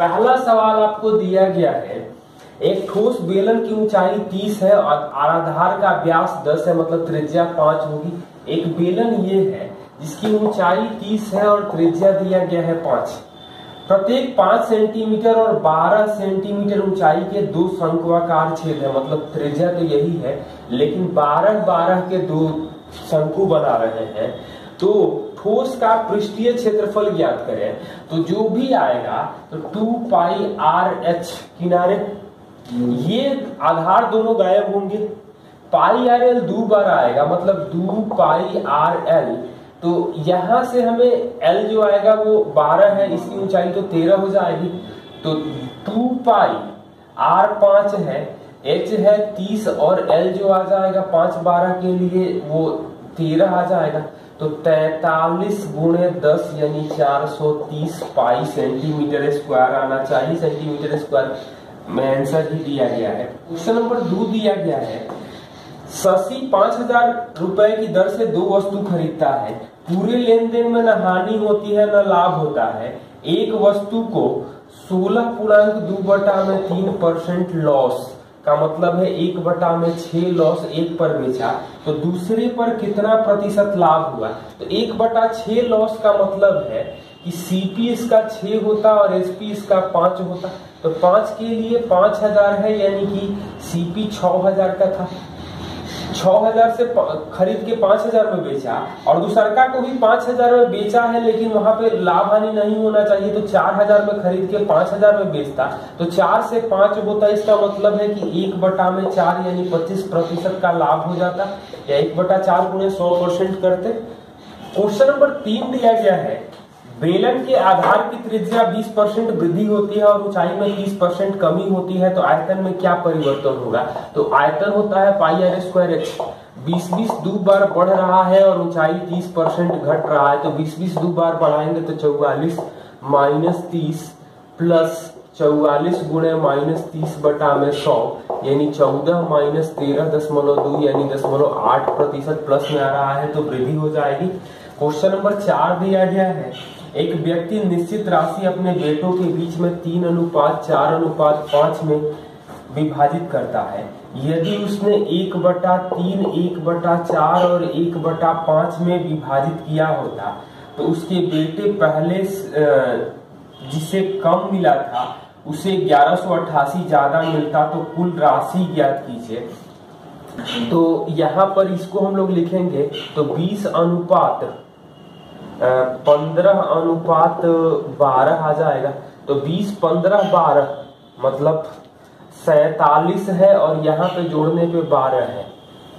पहला सवाल आपको दिया गया है, एक ठोस बेलन की ऊंचाई 30 है और आधार का व्यास 10 है, मतलब त्रिज्या 5 होगी। एक बेलन ये है जिसकी ऊंचाई 30 है और त्रिज्या दिया गया है 5। प्रत्येक 5 सेंटीमीटर और 12 सेंटीमीटर ऊंचाई के दो शंक्वाकार छेद है, मतलब त्रिज्या तो यही है लेकिन 12-12 के दो शंकु बना रहे हैं। तो ठोस का पृष्ठीय क्षेत्रफल ज्ञात करें, तो जो भी आएगा तो 2 पाई आर एच, किनारे ये आधार दोनों गायब होंगे, पाई आर एल 2 बार आएगा, मतलब 2 पाई आर एल। तो यहां से हमें एल जो आएगा वो 12 है, इसकी ऊंचाई तो 13 हो जाएगी। तो 2 पाई आर 5 है, एच है 30 और एल जो आ जाएगा 5-12 के लिए वो 13 आ जाएगा। तो 43 गुणे 10 यानी 430 पाई सेंटीमीटर स्क्वायर आना चाहिए। सेंटीमीटर स्क्वायर में आंसर ही दिया गया है। क्वेश्चन नंबर 2 दिया गया है, शशि 5000 रुपए की दर से 2 वस्तु खरीदता है। पूरे लेन देन में न हानि होती है न लाभ होता है। एक वस्तु को 16.2/3% लॉस का मतलब है 1/6 लॉस एक पर बेचा, तो दूसरे पर कितना प्रतिशत लाभ हुआ? तो 1/6 लॉस का मतलब है कि सीपी इसका 6 होता और एसपी इसका 5 होता। तो 5 के लिए 5000 है, यानी कि सीपी 6000 का था। 6000 से खरीद के 5000 में बेचा और दूसरका को भी 5000 में बेचा है, लेकिन वहां पे लाभ हानि नहीं होना चाहिए, तो 4000 में खरीद के 5000 में बेचता, तो 4 से 5 होता। इसका मतलब है कि 1/4 यानी 25% का लाभ हो जाता, या 1/4 गुणे 100% करते। क्वेश्चन नंबर 3 दिया गया है, बेलन के आधार की त्रिज्या 20% वृद्धि होती है और ऊंचाई में 30% कमी होती है, तो आयतन में क्या परिवर्तन होगा? तो आयतन होता है पाई आर स्क्वायर एच। 20-20 दो बार बढ़ रहा है और ऊंचाई 30% घट रहा है, तो 20-20 दो बार बढ़ाएंगे तो 44 माइनस 30 प्लस 44 गुणे माइनस 30/100 यानी 14 माइनस 13.2 यानी 0.8% प्लस में आ रहा है, तो वृद्धि हो जाएगी। क्वेश्चन नंबर 4 दिया गया है, एक व्यक्ति निश्चित राशि अपने बेटों के बीच में 3:4:5 में विभाजित करता है। यदि उसने 1/3, 1/4 और 1/5 में विभाजित किया होता तो उसके बेटे पहले जिसे कम मिला था उसे 1188 ज्यादा मिलता, तो कुल राशि ज्ञात कीजिए। तो यहाँ पर इसको हम लोग लिखेंगे तो 20:15:12 आ जाएगा। तो 20-15-12 मतलब 47 है, और यहाँ पे जोड़ने पे 12 है।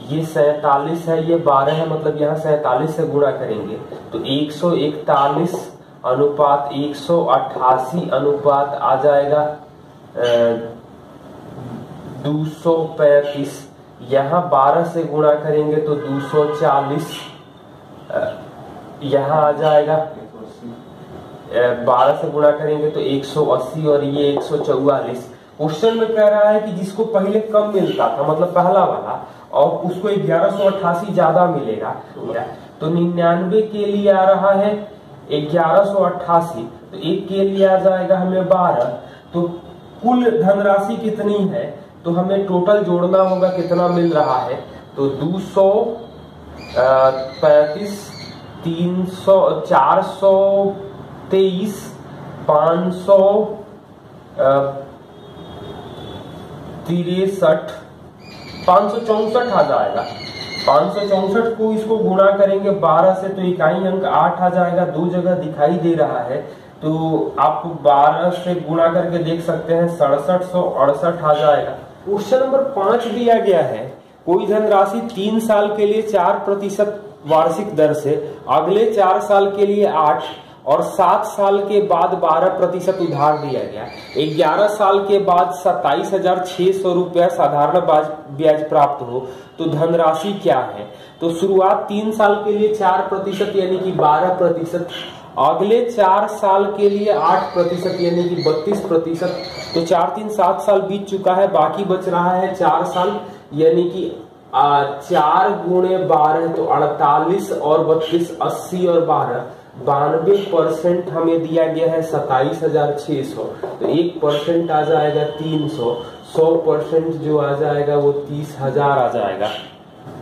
ये 47 है, ये 12 है, मतलब यहाँ 47 से गुणा करेंगे तो 141:188 आ जाएगा 235। यहाँ 12 से गुणा करेंगे तो 240, यहाँ आ जाएगा 12 से गुणा करेंगे तो 180 और ये 144। क्वेश्चन में कह रहा है कि जिसको पहले कम मिलता था, मतलब पहला वाला, और उसको 1188 ज्यादा मिलेगा, तो 99 के लिए आ रहा है 1188, तो एक के लिए आ जाएगा हमें 12। तो कुल धनराशि कितनी है, तो हमें टोटल जोड़ना होगा कितना मिल रहा है। तो 235, 300, 423, 563, 564 आ जाएगा। 564 को इसको गुणा करेंगे 12 से तो इकाई अंक 8 आ जाएगा। दो जगह दिखाई दे रहा है, तो आप 12 से गुणा करके देख सकते हैं 6768 आ जाएगा। क्वेश्चन नंबर 5 दिया गया है, कोई धनराशि 3 साल के लिए 4% वार्षिक दर से, अगले 4 साल के लिए 8 और 7 साल के बाद 12% उधार दिया गया। 11 साल के बाद 27,600 रुपया साधारण ब्याज प्राप्त हो, तो धनराशि क्या है? तो शुरुआत 3 साल के लिए 4% यानी कि 12%, अगले 4 साल के लिए 8% यानी कि 32%। तो 4-3 7 साल बीत चुका है, बाकी बच रहा है 4 साल, यानी कि 4 गुणे 12 तो 48 और 32, 80 और 12 92% हमें दिया गया है 27,600, तो 1% आ जाएगा 300, 100% जो आ जाएगा वो 30,000 आ जाएगा।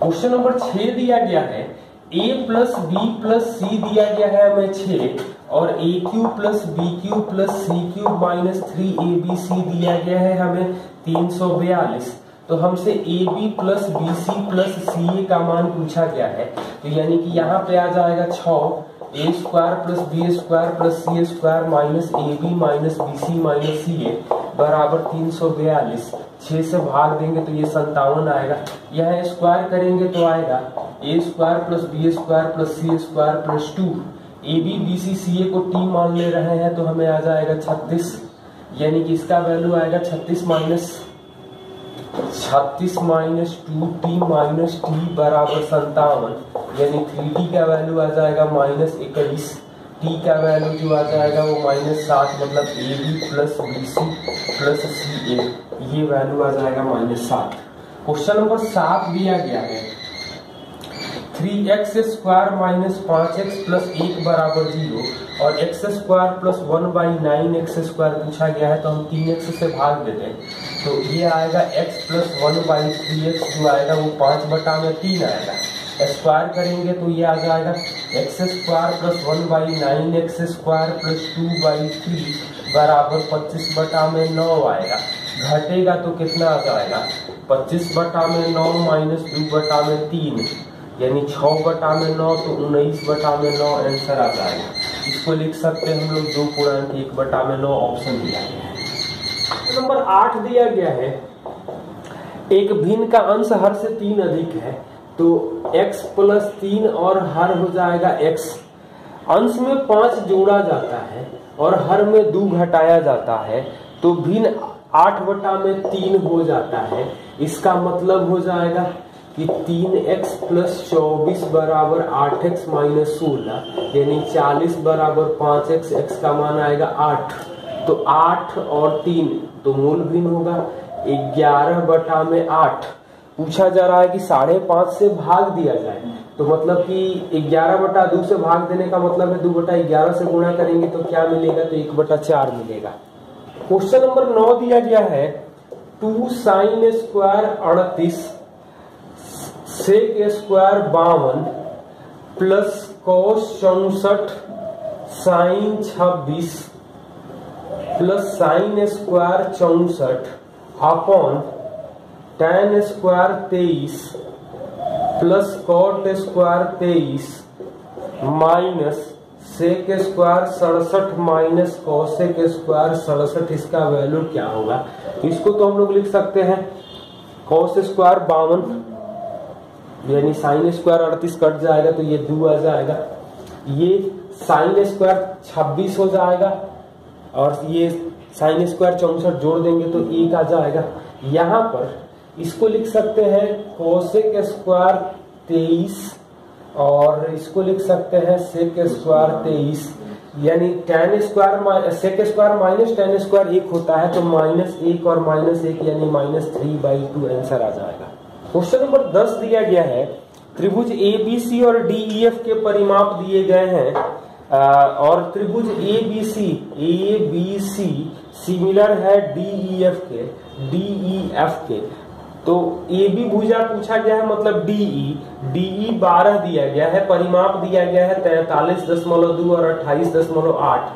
क्वेश्चन नंबर 6 दिया गया है a plus B plus C दिया गया है हमें 6 और A cube plus B cube plus C cube minus 3abc दिया गया है हमें 342। तो हमसे A B plus B C plus C A का मान पूछा गया है, तो यानी कि यहाँ पे आ जाएगा 6 A square plus B square plus C square minus A B minus B C minus C A बराबर 342। 6 से भाग देंगे तो ये 57 आएगा। यह स्क्वायर करेंगे तो आएगा A square plus B square plus C square plus 2। A B B C C A को टी मान ले रहे हैं तो हमें आ जाएगा 36, यानी कि इसका वैल्यू आएगा 36 माइनस 2t माइनस टी बराबर 57, यानी 3t का वैल्यू आ जाएगा -21, t का वैल्यू जो आ जाएगा वो -7, मतलब A B plus B C plus C A, ये वैल्यू आ जाएगा -7। क्वेश्चन नंबर 7 दिया गया है 3x square minus 5x plus 1 बराबर 0 और x square plus 1/9x square पूछा गया है, तो हम 3x से भाग देते हैं तो ये आएगा x प्लस 1/3x जो आएगा वो 5/3 आएगा। स्क्वायर करेंगे तो ये आ जाएगा x square plus 1/9x square plus 2/3 बराबर 25/9 आएगा। घटेगा तो कितना आ जाएगा 25/9 माइनस 2/3, यानी 6/9 तो 19/9 आंसर आ जाएगा। इसको लिख सकते हैं हम लोग 2/1/9 ऑप्शन दिया गया है। नंबर 8 दिया गया है एक भिन्न का अंश हर से 3 अधिक है, तो x प्लस 3 और हर हो जाएगा x। अंश में 5 जोड़ा जाता है और हर में 2 घटाया जाता है, तो भिन्न 8/3 हो जाता है। इसका मतलब हो जाएगा कि 3x प्लस 24 बराबर 8x माइनस 16, यानी 40 बराबर 5x, x का मान आएगा 8, तो 8 और 3 तो मूल भिन्न होगा 11/8। पूछा जा रहा है कि 5.5 से भाग दिया जाए, तो मतलब कि 11/2 से भाग देने का मतलब है 2/11 से गुणा करेंगे तो क्या मिलेगा, तो 1/4 मिलेगा। क्वेश्चन नंबर 9 दिया गया है 2 sine square 38 sec square 52 plus cos 64 sine 26 plus sine square 64 upon tan square 23 plus cot square 23 minus sec square 67 minus cosec square 67। इसका वैल्यू क्या होगा, इसको तो हम लोग लिख सकते हैं कॉस स्क्वायर 52, यानी साइन स्क्वायर 38 कट जाएगा तो ये 2 आ जाएगा, ये साइन स्क्वायर 26 हो जाएगा और ये साइन स्क्वायर 64 जोड़ देंगे तो 1 आ जाएगा। यहाँ पर इसको लिख सकते हैं कोसेक स्क्वायर 23 और इसको लिख सकते हैं सेक स्क्वायर 23, यानी tan square sec square minus tan square 1 होता है, तो -1 और -1 यानी -3/2 आंसर आ जाएगा। क्वेश्चन नंबर 10 दिया गया है त्रिभुज ABC और DEF के परिमाप दिए गए हैं और त्रिभुज ABC सिमिलर है DEF के, तो AB भुजा पूछा गया है, मतलब DE 12 दिया गया है, परिमाप दिया गया है 43.2 और 28.8,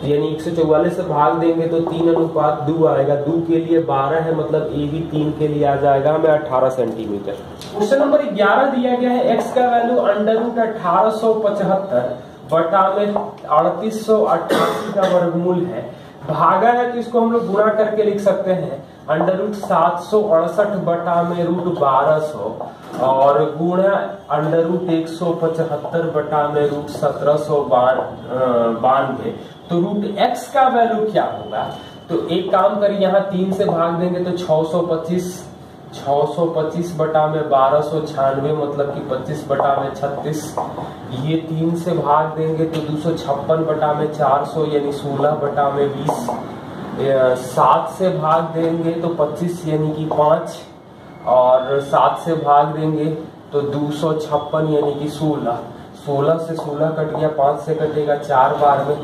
यानी 144 से भाग देंगे तो 3:2 आएगा। 2 के लिए 12 है, मतलब AB 3 के लिए आ जाएगा हमें 18 सेंटीमीटर। क्वेश्चन नंबर 11 दिया गया है x का वैल्यू √1875 बटा में 3888 का वर्गमूल है, भागा है तो इसको हम लोग गुणा करके लिख सकते हैं √768 बटा में √1200 और गुणा √175 बटा में √1792। तो √x का वैल्यू क्या होगा, तो एक काम करिए यहाँ 3 से भाग देंगे तो 625 बटा में 1296, मतलब कि 25 बटा में 36, ये 3 से भाग देंगे तो 256 बटा में 400, यानी 16 बटा में 20, 7 से भाग देंगे तो 25 यानी कि 5 और 7 से भाग देंगे तो 256 यानी कि 16, 16 से 16 कट गया, 5 से कटेगा 4 बार में।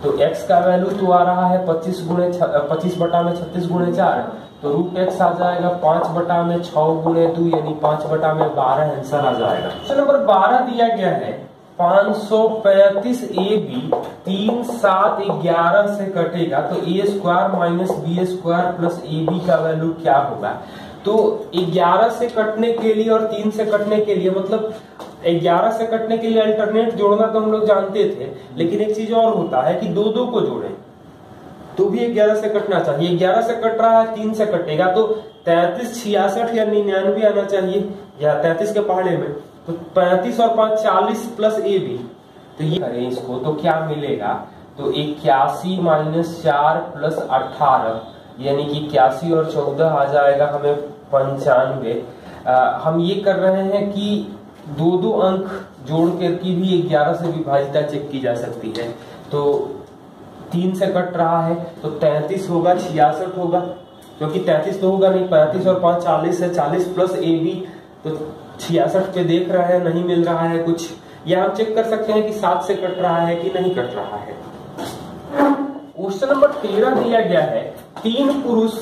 तो x का वैल्यू तो आ रहा है 25 बटा में 36 गुणे 4, तो रूट x आ जाएगा 5 बटा में 6 गुणे 2 यानी 5 बटा में 12 आंसर आ जाएगा। क्वेश्चन नंबर 12 दिया गया है 535 AB 3, 7, 11 से कटेगा तो a square minus B square plus AB का वैल्यू क्या होगा। तो 11 से कटने के लिए और 3 से कटने के लिए, मतलब 11 से कटने के लिए अल्टरनेट जोड़ना तो हम लोग जानते थे, लेकिन एक चीज और होता है कि दो दो को जोड़े तो भी 11 से कटना चाहिए। 11 से कट रहा है, 3 से कटेगा तो 33, 66 या 99 आना चाहिए, या 33 के पहाड़े में। तो 35 और 5 40 प्लस ए बी, तो ये करें इसको तो क्या मिलेगा। तो 81 माइनस 4 प्लस 18 यानी कि 81 और 14 आ जाएगा हमें 95। हम ये कर रहे हैं कि दो दो अंक जोड़ करके भी 11 से विभाजिता चेक की जा सकती है। तो 3 से कट रहा है तो 33 होगा, 66 होगा, क्योंकि 33 तो होगा नहीं, 35 और 5 40 है, 40 प्लस ए बी, तो 66 पे देख रहा है नहीं मिल रहा है कुछ, या हम चेक कर सकते हैं कि 7 से कट रहा है कि नहीं कट रहा है। क्वेश्चन नंबर 13 दिया गया है 3 पुरुष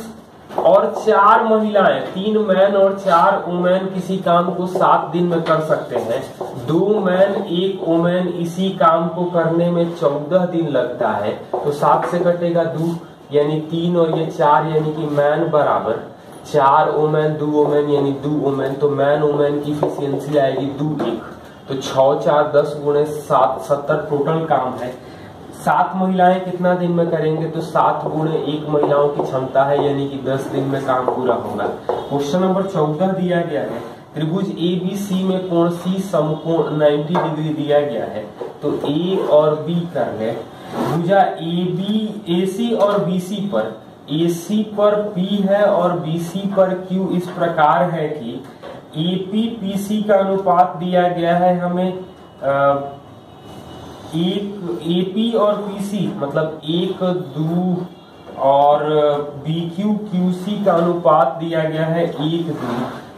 और 4 महिलाएं, 3 मैन और 4 वुमेन किसी काम को 7 दिन में कर सकते हैं। 2 मैन 1 वुमेन इसी काम को करने में 14 दिन लगता है। तो 7 से कटेगा 2 यानी 3 और ये 4 यानी कि मैन बराबर 4 वुमेन 2 वुमेन यानी 2 वुमेन। तो मैन वुमेन की इफिशियंसी आएगी 2 1, तो 6 4 10 गुणे 7 70 टोटल काम है। 7 महिलाएं कितना दिन में करेंगे, तो 7 गुणे 1 महिलाओं की क्षमता है यानी कि 10 दिन में काम पूरा होगा। क्वेश्चन नंबर 14 दिया गया है त्रिभुज ABC में कोण C समकोण 90 डिग्री दिया गया है। तो A और B कर ले। भुजा AC और BC पर, AC पर P है और BC पर Q इस प्रकार है कि AP PC का अनुपात दिया गया है हमें एक AP और PC मतलब 1 2 और BQ QC का अनुपात दिया गया है 1 2।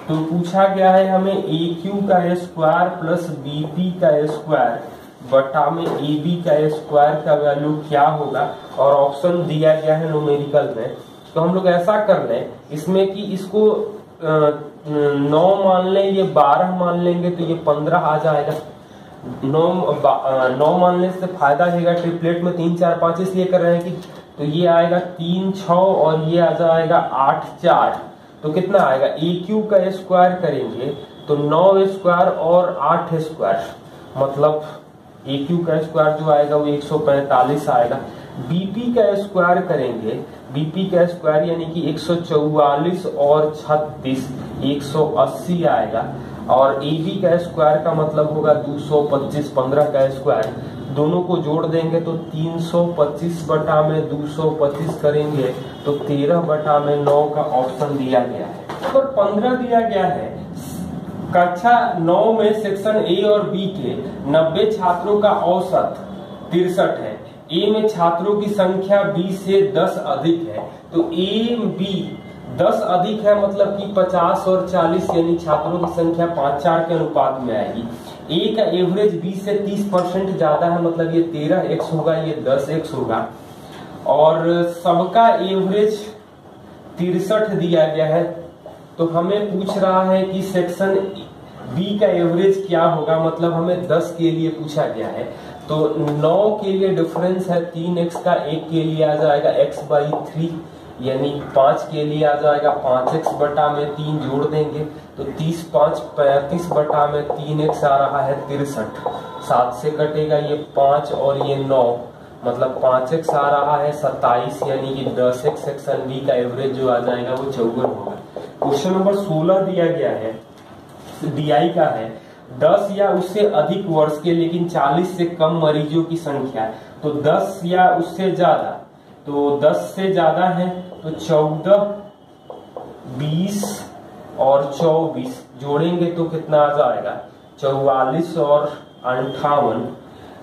तो पूछा गया है हमें AQ का स्क्वायर प्लस BP का स्क्वायर बटा में AB का स्क्वायर का वैल्यू क्या होगा, और ऑप्शन दिया गया है न्यूमेरिकल में। तो हम लोग ऐसा कर लें इसमें कि इसको 9 मान लें, ये 12 मान लेंगे तो ये 15 आ जाएगा। 9 मानने से फायदा रहेगा, ट्रिपलेट में 3 4 5 इसलिए कर रहे हैं कि तो ये आएगा 3 6 और ये आ जाएगा 8 4। तो कितना आएगा, AQ का स्क्वायर करेंगे तो 9 स्क्वायर और 8 स्क्वायर, मतलब AQ का स्क्वायर जो आएगा वो 145 आएगा। BP का स्क्वायर करेंगे, BP का स्क्वायर यानी कि 144 और 36 180 आएगा। और AB का स्क्वायर का मतलब होगा 225, 15 का स्क्वायर, दोनों को जोड़ देंगे तो 325 बटा में 225 करेंगे तो 13 बटा में 9 का ऑप्शन दिया गया है। नंबर 15 दिया गया है कक्षा 9 में सेक्शन A और B के 90 छात्रों का औसत 63 है। A में छात्रों की संख्या B से 10 अधिक है। तो A B 10 अधिक है मतलब कि 50 और 40 यानी छात्रों की संख्या 5-4 के अनुपात में आएगी। A का एवरेज B से 30% ज्यादा है मतलब ये 13x होगा, ये 10x होगा। और सबका एवरेज 63 दिया गया है। तो हमें पूछ रहा है कि सेक्शन B का एवरेज क्या होगा, मतलब हमें 10 के लिए पूछा गया है। तो 9 के लिए डिफरेंस है 3x का, 1 के लिए आ जाएगा x/3 यानी 5 के लिए आ जाएगा 5x बटा में 3 जोड़ देंगे तो 30 5 35 बटा में 3x आ रहा है 63। 7 से कटेगा ये 5 और ये 9 मतलब 5x आ रहा है 27 यानी कि 10x सेक्शन बी का एवरेज जो आ जाएगा वो 54 होगा। क्वेश्चन नंबर 16 दिया गया है, DI का है 10 या उससे अधिक वर्ष के लेकिन 40 से कम मरीजों की संख्या। तो 10 या उससे ज्यादा, तो 10 से ज्यादा है तो 14 20 और 24 जोड़ेंगे तो कितना आ जाएगा 44 और 58।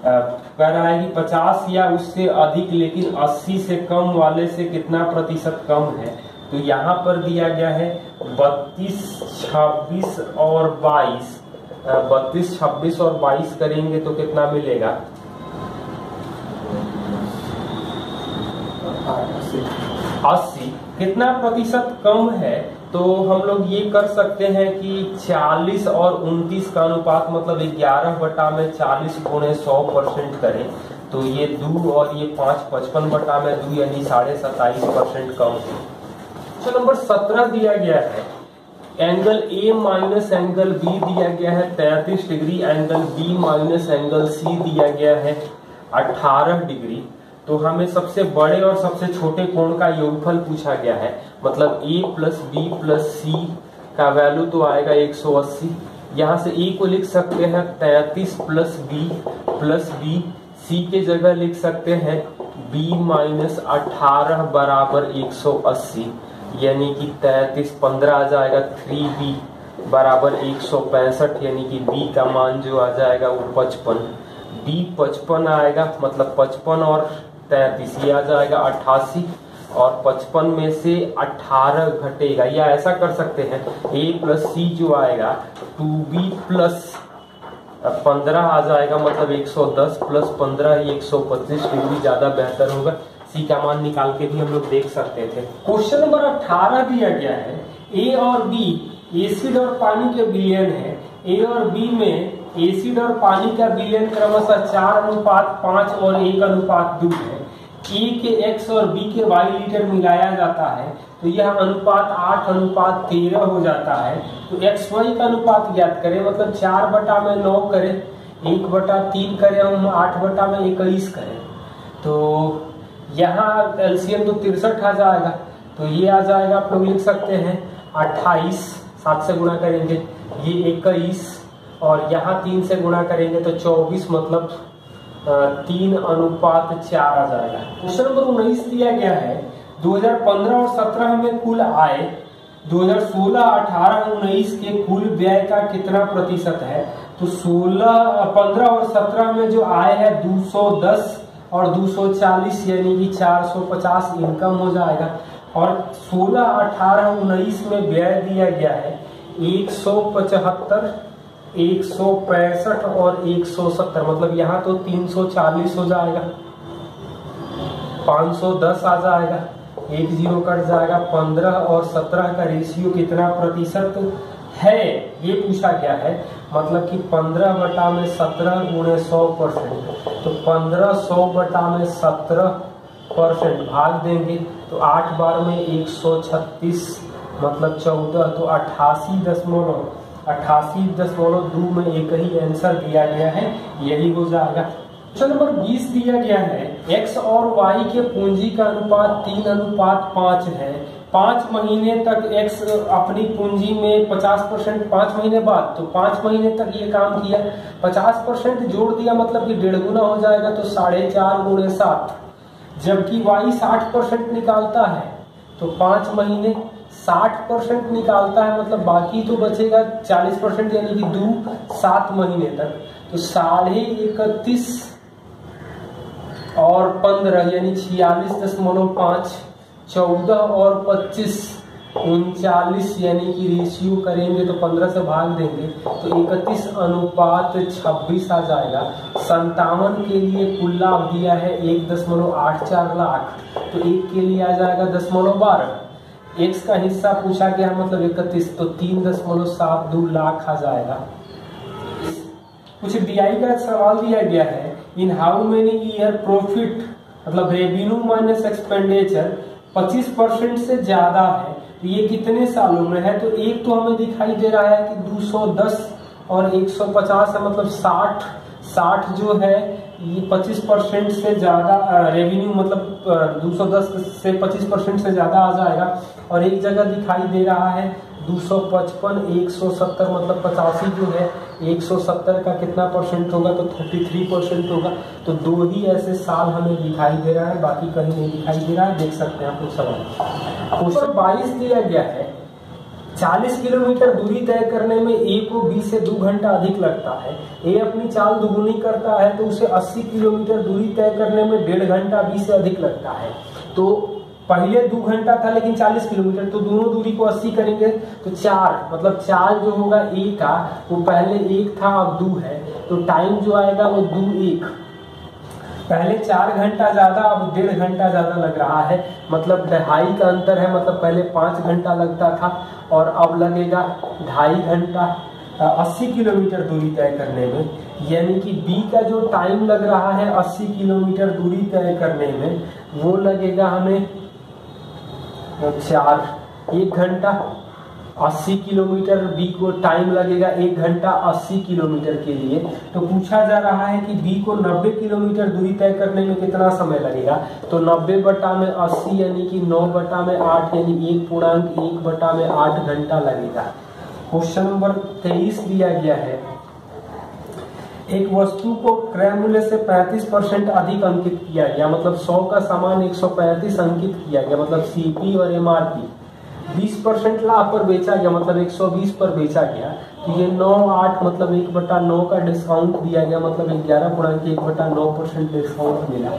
कह रहा है कि 50 या उससे अधिक लेकिन 80 से कम वाले से कितना प्रतिशत कम है। तो यहाँ पर दिया गया है 32 26 और 22 32, 26 और 22 करेंगे तो कितना मिलेगा? 80। कितना प्रतिशत कम है? तो हम लोग ये कर सकते हैं कि 40 और 29 का अनुपात मतलब 11/40 गुणे 100% करें तो ये 2 और ये 5 55/2 यानी 27.5% कम है। तो नंबर 17 दिया गया है, angle A minus angle B दिया गया है 33 degree, angle B minus angle C दिया गया है 18 डिग्री। तो हमें सबसे बड़े और सबसे छोटे कोण का योगफल पूछा गया है, मतलब A plus B plus C का वैल्यू तो आएगा 180। यहाँ से A को लिख सकते हैं 33 प्लस B, C के जगह लिख सकते हैं B माइनस 18 बराबर 180, यानी कि 33 15 आ जाएगा, 3B बराबर 165, यानी कि B का मान जो आ जाएगा वो 55। B 55 आएगा, मतलब 55 और 33 ये आ जाएगा 88, और 55 में से 18 घटेगा, या ऐसा कर सकते हैं A प्लस C जो आएगा 2B प्लस 15 आ जाएगा, मतलब 110 प्लस 15 125 डिग्री ज्यादा बेहतर होगा। C का मान निकाल के भी हम लोग देख सकते थे। क्वेश्चन नंबर 18 दिया गया है, A और B एसिड और पानी के विलयन है। A और B में एसिड और पानी का विलयन क्रमशः 4:5 और 1:2 है। A के X और B के Y लीटर मिलाया जाता है तो यह अनुपात 8:13 हो जाता है। तो XY का अनुपात ज्ञात करें, मतलब 4/9 करें, 1/3 करें, हम 8/21 करें। तो यहाँ एलसीएम तो 63 आ जाएगा, तो ये आ जाएगा, आप लोग लिख सकते हैं 28, 7 से गुणा करेंगे ये 21, और यहाँ 3 से गुणा करेंगे तो 24, मतलब 3:4 आ जाएगा। क्वेश्चन नंबर 19 दिया गया है, 2015 और 17 में कुल आय 2016, 18, 19 के कुल व्यय का कितना प्रतिशत है? तो 15 और 17 में जो आय है 210 और 240 यानी कि 450 इनकम हो जाएगा, और 16, 18, 19 में व्यय दिया गया है 175, 165 और 170, मतलब यहाँ तो 340 हो जाएगा, 510 आ जाएगा, 10 कट जाएगा। 15 और 17 का रेशियो कितना प्रतिशत है ये पूछा गया है, मतलब कि 15/17 गुणे 100%। तो 15 100/17% भाग देंगे तो 8 बार में 136, मतलब 14, तो 88.2 में एक ही आंसर दिया गया है, यही हो जाएगा। क्वेश्चन नंबर 20 दिया गया है, X और Y के पूंजी का अनुपात 3:5 है। 5 महीने तक X अपनी पूंजी में 50%, 5 महीने बाद, तो 5 महीने तक ये काम किया, 50% जोड़ दिया, मतलब कि 1.5 गुना हो जाएगा, तो 4.5 गुणे 7। जबकि Y 60% निकालता है तो 5 महीने 60% निकालता है, मतलब बाकी तो बचेगा 40%, यानी कि 7 महीने तक, तो 31.5 और 15 यानी 46.5, 14 और 25 39, यानी कि रेशियो करेंगे तो 15 से भाग देंगे तो 31:26 आ जाएगा। 57 के लिए कुल लाभ दिया है 1.84 लाख, तो 1 के लिए आ जाएगा 10.12। X का हिस्सा पूछा गया मतलब 31, तो 3.72 लाख आ जाएगा। कुछ DI का सवाल दिया गया है, in how many year profit, मतलब रेवेन्यू माइनस एक्सपेंडिचर 25% से ज्यादा है, तो ये कितने सालों में है? तो एक तो हमें दिखाई दे रहा है कि 210 और 150 है, मतलब 60 जो है ये 25% से ज्यादा रेवेन्यू, मतलब 210 से 25% से ज्यादा आ जाएगा। और एक जगह दिखाई दे रहा है 255, 170, मतलब 85 जो है 170 का कितना परसेंट होगा? तो 33% होगा। तो 2 ही ऐसे साल हमें दिखाई दे रहा है, बाकी कहीं नहीं दिखाई दे रहा है, देख सकते हैं आप लोग सवाल। क्वेश्चन 22 दिया गया है, 40 किलोमीटर दूरी तय करने में A को B से 2 घंटा अधिक लगता है। A अपनी चाल दुगुनी करता है तो उसे 80 किलोमीटर दूरी तय करने में 1.5 घंटा B से अधिक लगता है। तो पहले 2 घंटा था लेकिन 40 किलोमीटर, तो दोनों दूरी को 80 करेंगे तो 4 मतलब 4 जो होगा ए का, वो पहले 1 था अब 2 है, तो टाइम जो आएगा वो 2 1, पहले 4 घंटा ज्यादा अब 1.5 घंटा ज्यादा लग रहा है, मतलब 2.5 का अंतर है, मतलब पहले 5 घंटा लगता था और अब लगेगा 2.5 घंटा 80 किलोमीटर दूरी तय करने में। यानी कि बी का जो टाइम लग रहा है 80 किलोमीटर दूरी तय करने में, वो लगेगा हमें 1 घंटा 80 किलोमीटर, बी को टाइम लगेगा 1 घंटा 80 किलोमीटर के लिए। तो पूछा जा रहा है कि बी को 90 किलोमीटर दूरी तय करने में कितना समय लगेगा, तो 90 बटा में 80 यानी कि 9 बटा में 8 यानी 1.1 बटा में 8 घंटा लगेगा। क्वेश्चन नंबर 23 दिया गया है, एक वस्तु को क्रय मूल्य से 35% अधिक अंकित किया गया, मतलब 100 का सामान 135 अंकित किया गया, मतलब सीपी और एमआरपी 20% लाभ पर बेचा गया, मतलब 120 पर बेचा गया, तो ये 9/8 मतलब 1/9 का डिस्काउंट दिया गया, मतलब 11.1/9% डिस्काउंट मिला।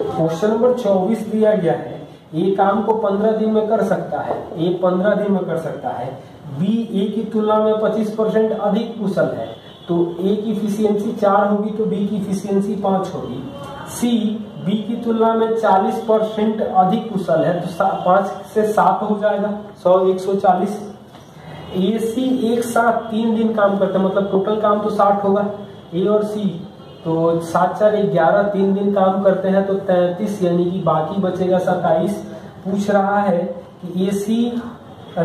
क्वेश्चन नंबर 24 दिया गया है, ए काम को 15 दिन में कर सकता है, ए 15 दिन में कर सकता है, बी ए की तुलना में 25% अधिक कुशल है, तो ए की इफिशियंसी 4 होगी तो बी की इफिशियंसी 5 होगी। सी बी की तुलना में 40% अधिक कुशल है, तो 5 से 7 हो जाएगा, 100 140। ए सी एक साथ 3 दिन काम करते हैं, मतलब टोटल काम तो 60 होगा, ए और सी, तो 7 4 11 3 दिन काम करते हैं तो 33, यानी कि बाकी बचेगा 27। पूछ रहा है कि ए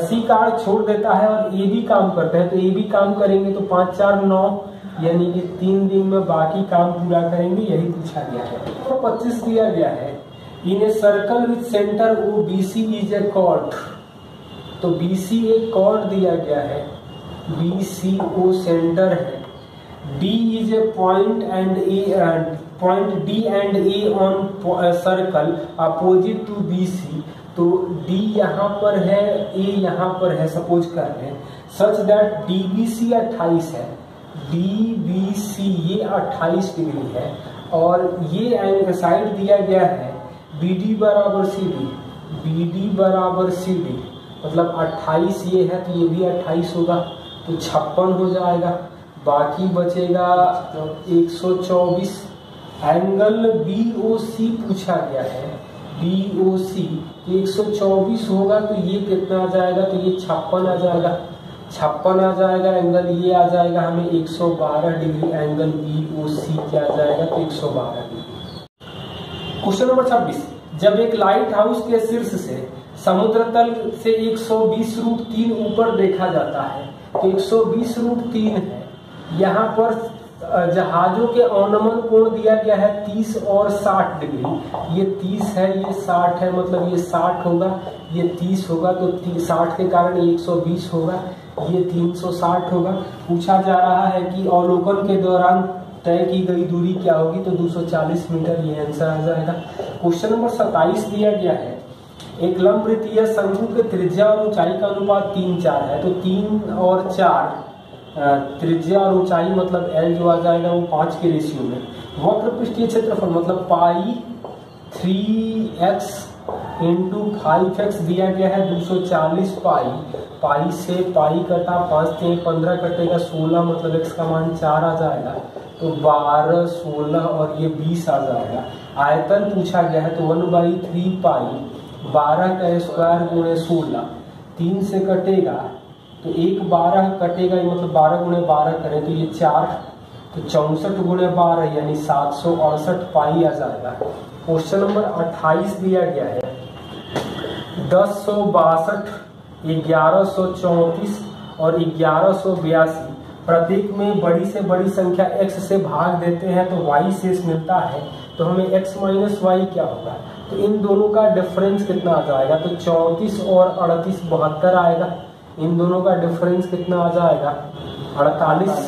सी कार्ड छोड़ देता है और ए भी काम करते हैं, तो ए भी काम करेंगे तो 5 4 9, यानी कि 3 दिन में बाकी काम पूरा करेंगे, यही पूछा गया है। तो 25 दिया गया है, in a circle with centre O B C is a chord, तो बी सी एक कॉर्ड दिया गया है, बी सी ओ सेंटर है, D is a point and a point D and A on circle opposite to B C, तो D यहाँ पर है, A यहाँ पर है, सपोज कर रहे हैं, सच दैट DBC 28 है, DBC ये 28 डिग्री है, और ये साइड दिया गया है BD बराबर CD, BD बराबर CD, मतलब 28 ये है तो ये भी 28 होगा, तो 56 हो जाएगा, बाकी बचेगा 124। एंगल BOC पूछा गया है, BOC 124 होगा तो ये कितना आ जाएगा, तो ये 56 आ जाएगा, 56 आ जाएगा, एंगल ये आ जाएगा हमें 112 डिग्री, एंगल BOC क्या आ जाएगा, तो 112 डिग्री। क्वेश्चन नंबर 26, जब एक लाइट हाउस के शीर्ष से समुद्र तल से 120√3 ऊपर देखा जाता है, तो 120√3 है, यहाँ पर जहाजों के अवनमन कोण दिया गया है 30 और 60 डिग्री, ये 30 है ये 60 है, मतलब ये 60 होगा ये 30 होगा, तो 60 के कारण ये 120 होगा, ये 360 होगा। पूछा जा रहा है कि अवलोकन के दौरान तय की गई दूरी क्या होगी, तो 240 मीटर, ये आंसर आ जाएगा। क्वेश्चन नंबर 27 दिया गया है, एक लंबवृत्तीय शंकु के त्रिज्या और ऊंचाई का अनुपात 3:4 है, तो 3 और 4 त्रिज्या और ऊंचाई मतलब L जो आ जाएगा वो 5 के रेशियो में। वक्र पृष्ठीय क्षेत्रफल मतलब पाई 3x इंटू 5x दिया गया है 240 पाई, पाई से पाई कटा 5 से 15 कटेगा 16, मतलब x का मान 4 आ जाएगा, तो 12 16 और ये 20 आ जाएगा। आयतन पूछा गया है तो 1/3 पाई 12 का स्क्वायर गुणे 16, 3 से कटेगा तो 1 12 कटेगा, मतलब 12 गुणे 12 करें तो ये 4, तो 64 गुणे 12 यानी 768 पाई आ जाएगा। क्वेश्चन नंबर 28 दिया गया है, 1062 1134 और 1182 प्रत्येक में बड़ी से बड़ी संख्या x से भाग देते हैं तो y शेष मिलता है, तो हमें x माइनस वाई क्या होगा, तो इन दोनों का डिफरेंस कितना आ जाएगा, तो 34 और 38 72 आएगा, इन दोनों का डिफरेंस कितना आ जाएगा 48,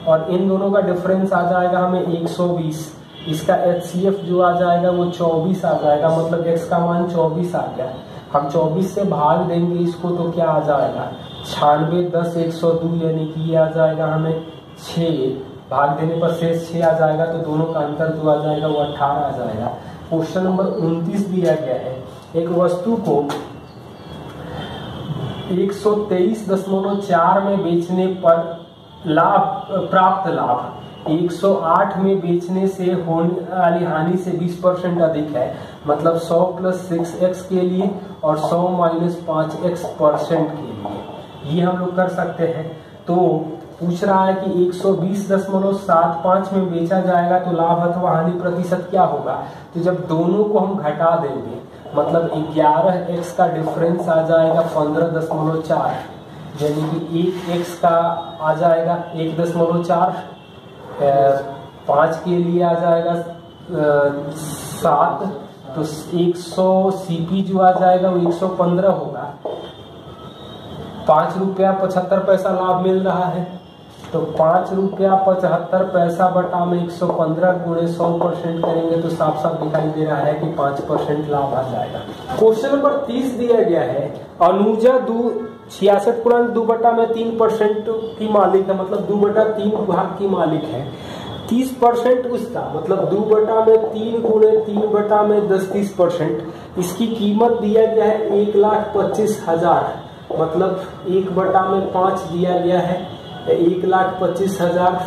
और इन दोनों का डिफरेंस आ जाएगा हमें 120, इसका HCF जो आ जाएगा वो 24 आ जाएगा, मतलब x का मान 24 आ गया। हम 24 से भाग देंगे इसको तो क्या आ जाएगा 96 10 102, यानी कि ये आ जाएगा हमें 6, भाग देने पर शेष 6 आ जाएगा, तो दोनों का अंतर जो आ जाएगा वो 18 आ जाएगा। क्वेश्चन नंबर 29 दिया गया है, एक वस्तु को 123.4 में बेचने पर प्राप्त लाभ 108 में बेचने से होने वाली हानि से 20% अधिक है, मतलब 100 + 6x के लिए और 100 - 5x% के लिए। ये हम लोग कर सकते हैं। तो पूछ रहा है कि 120.75 में बेचा जाएगा तो लाभ अथवा हानि प्रतिशत क्या होगा। तो जब दोनों को हम घटा देंगे, मतलब 11x का डिफरेंस आ जाएगा 15.4, यानी कि 1x का आ जाएगा 1.4, 5 के लिए आ जाएगा 7, तो 100 CP जो आ जाएगा वो 115 होगा। 5 रुपया 75 पैसा लाभ मिल रहा है, तो 5 रुपया 75 पैसा बटा में 115 गुणे 100% करेंगे तो साफ साफ दिखाई दे रहा है कि 5% लाभ आ जाएगा। क्वेश्चन नंबर 30 दिया गया है, अनुजा 66.2/3% की मालिक है, मतलब 2/3 भाग की मालिक है। 30% उसका, मतलब 2/3 गुणे 3/10 30%। इसकी कीमत दिया गया है 1,25,000, मतलब 1/5 दिया गया है 1,25,000,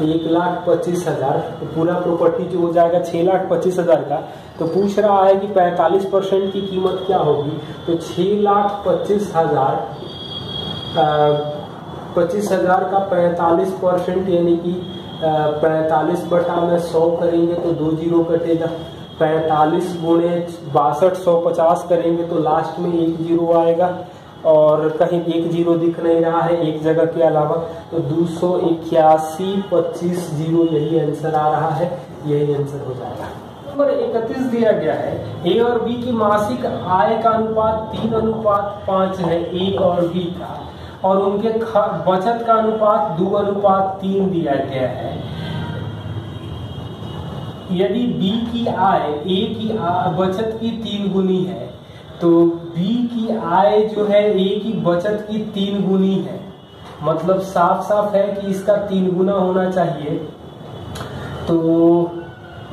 1,25,000। तो पूरा प्रॉपर्टी जो हो जाएगा 6,25,000 का। तो पूछ रहा है कि 45% की कीमत क्या होगी। तो 6,25,000 25,000 का 45% यानी कि 45/100 करेंगे तो 2 जीरो कटेगा। 45 गुणे 62 150 करेंगे तो लास्ट में 1 जीरो आएगा और कहीं 1 जीरो दिख नहीं रहा है एक जगह के अलावा, तो 281.25 जीरो यही आंसर आ रहा है, यही आंसर हो जाएगा। नंबर 31 दिया गया है, ए और बी की मासिक आय का अनुपात 3:5 है ए और बी का, और उनके बचत का अनुपात 2:3 दिया गया है। यदि बी की आय ए की बचत की 3 गुनी है तो बी की आय जो है ए की बचत की 3 गुनी है, मतलब साफ साफ है कि इसका 3 गुना होना चाहिए। तो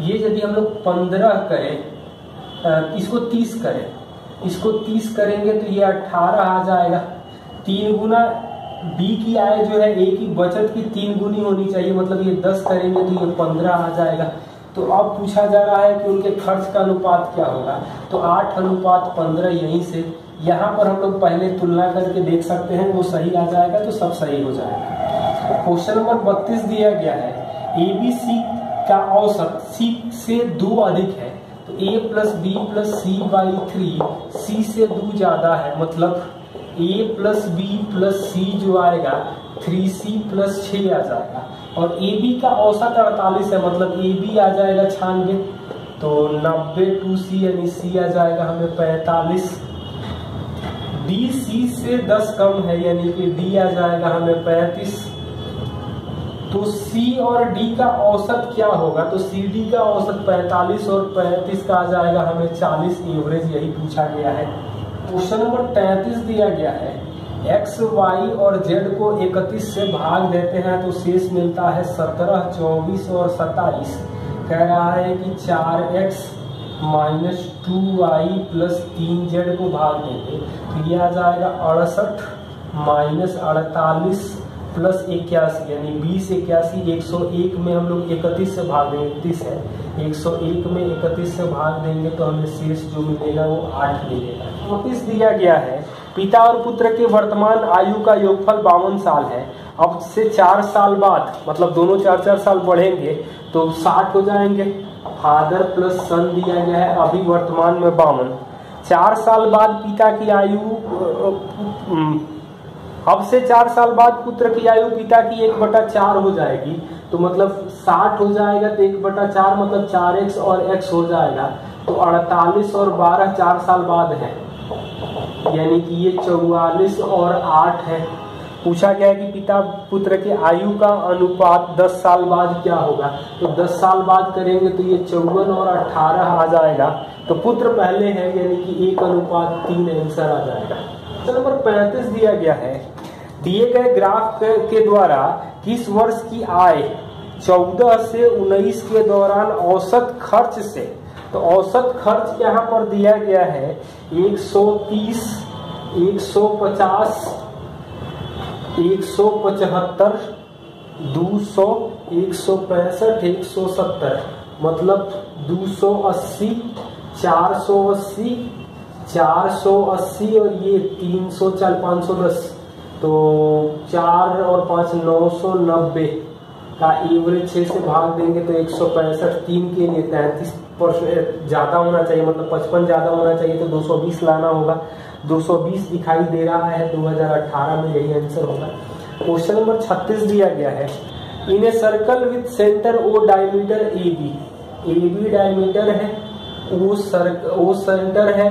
ये यदि हम लोग 15 करें, इसको 30 करें, इसको 30 करेंगे तो ये 18 आ जाएगा। 3 गुना बी की आय जो है ए की बचत की 3 गुनी होनी चाहिए, मतलब ये 10 करेंगे तो ये 15 आ जाएगा। तो अब पूछा जा रहा है कि उनके खर्च का अनुपात क्या होगा। तो 8:15 यहीं से यहाँ पर हम लोग पहले तुलना करके देख सकते हैं, वो सही आ जाएगा तो सब सही हो जाएगा। क्वेश्चन नंबर 32 दिया गया है, ABC का औसत C से 2 अधिक है, तो A + B + C/3 C से 2 ज्यादा है, मतलब A + B + C जो आएगा 3C + 6 आ जाएगा। और AB का औसत 48 है, मतलब AB आ जाएगा 96, तो 90 2C यानी C आ जाएगा हमें 45। D C से 10 कम है, यानी कि D आ जाएगा हमें 35। तो C और D का औसत क्या होगा। तो CD का औसत 45 और 35 का आ जाएगा हमें 40, एवरेज यही पूछा गया है। क्वेश्चन नंबर 33 दिया गया है, x, y और z को 31 से भाग देते हैं तो शेष मिलता है 17, 24 और 27। कह रहा है कि 4x - 2y + 3z को भाग देंगे तो ये आ जाएगा 68 - 48 + 81, यानी 20 81। 101 में हम लोग 31 से भाग देंगे, 31 है, 101 में 31 से भाग देंगे तो हमें शेष जो मिलेगा वो 8 मिलेगा। 34 दिया गया है, पिता और पुत्र के वर्तमान आयु का योगफल 52 साल है। अब से 4 साल बाद, मतलब दोनों 4-4 साल बढ़ेंगे तो 60 हो जाएंगे। फादर + सन दिया गया है, अभी वर्तमान में 52। 4 साल बाद पिता की आयु, अब से 4 साल बाद पुत्र की आयु पिता की 1/4 हो जाएगी, तो मतलब 60 हो जाएगा, तो 1/4 मतलब 4x और x हो जाएगा। तो 48 और 12 4 साल बाद है, यानी कि ये 44 और 8 है। पूछा गया है कि पिता पुत्र के आयु का अनुपात 10 साल बाद क्या होगा। तो 10 साल बाद करेंगे तो ये 54 और 18 आ जाएगा। तो पुत्र पहले है, यानी कि 1:3 आंसर आ जाएगा। नंबर 35 दिया गया है, दिए गए ग्राफ के द्वारा किस वर्ष की आय 14 से 19 के दौरान औसत खर्च से तो औसत खर्च यहाँ पर दिया गया है 130, 150, 175, 200, 165, 170, मतलब 280, 480, 480 और ये 340, 510, तो 4 और 5 990 का एवरेज 6 से भाग देंगे तो 165, 3 के लिए 33% ज्यादा होना चाहिए, मतलब 55 ज्यादा होना चाहिए, तो 220 लाना होगा। 220 दिखाई दे रहा है 2018 में, यही आंसर होगा। क्वेश्चन नंबर 36 दिया गया है, in a circle with centre O diameter A B diameter है, ओ सेंटर है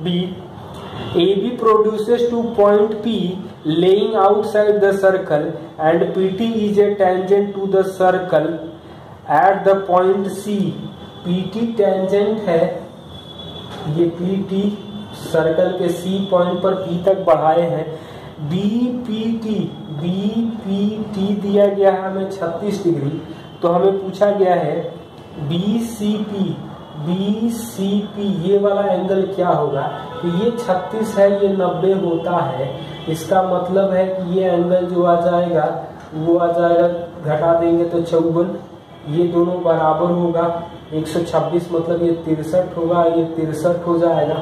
B, AB produces to point P laying outside the circle and PT is a tangent to the circle at the point C. PT tangent है, ये PT circle के C point पर P तक बढ़ाए हैं। BPT दिया गया है हमें 36 डिग्री, तो हमें पूछा गया है BCP ये वाला एंगल क्या होगा। तो ये 36 है, ये 90 होता है, इसका मतलब है कि ये एंगल जो आ जाएगा वो आ जाएगा, घटा देंगे तो 54, ये दोनों बराबर होगा 126, मतलब ये 63 होगा, ये 63 हो जाएगा।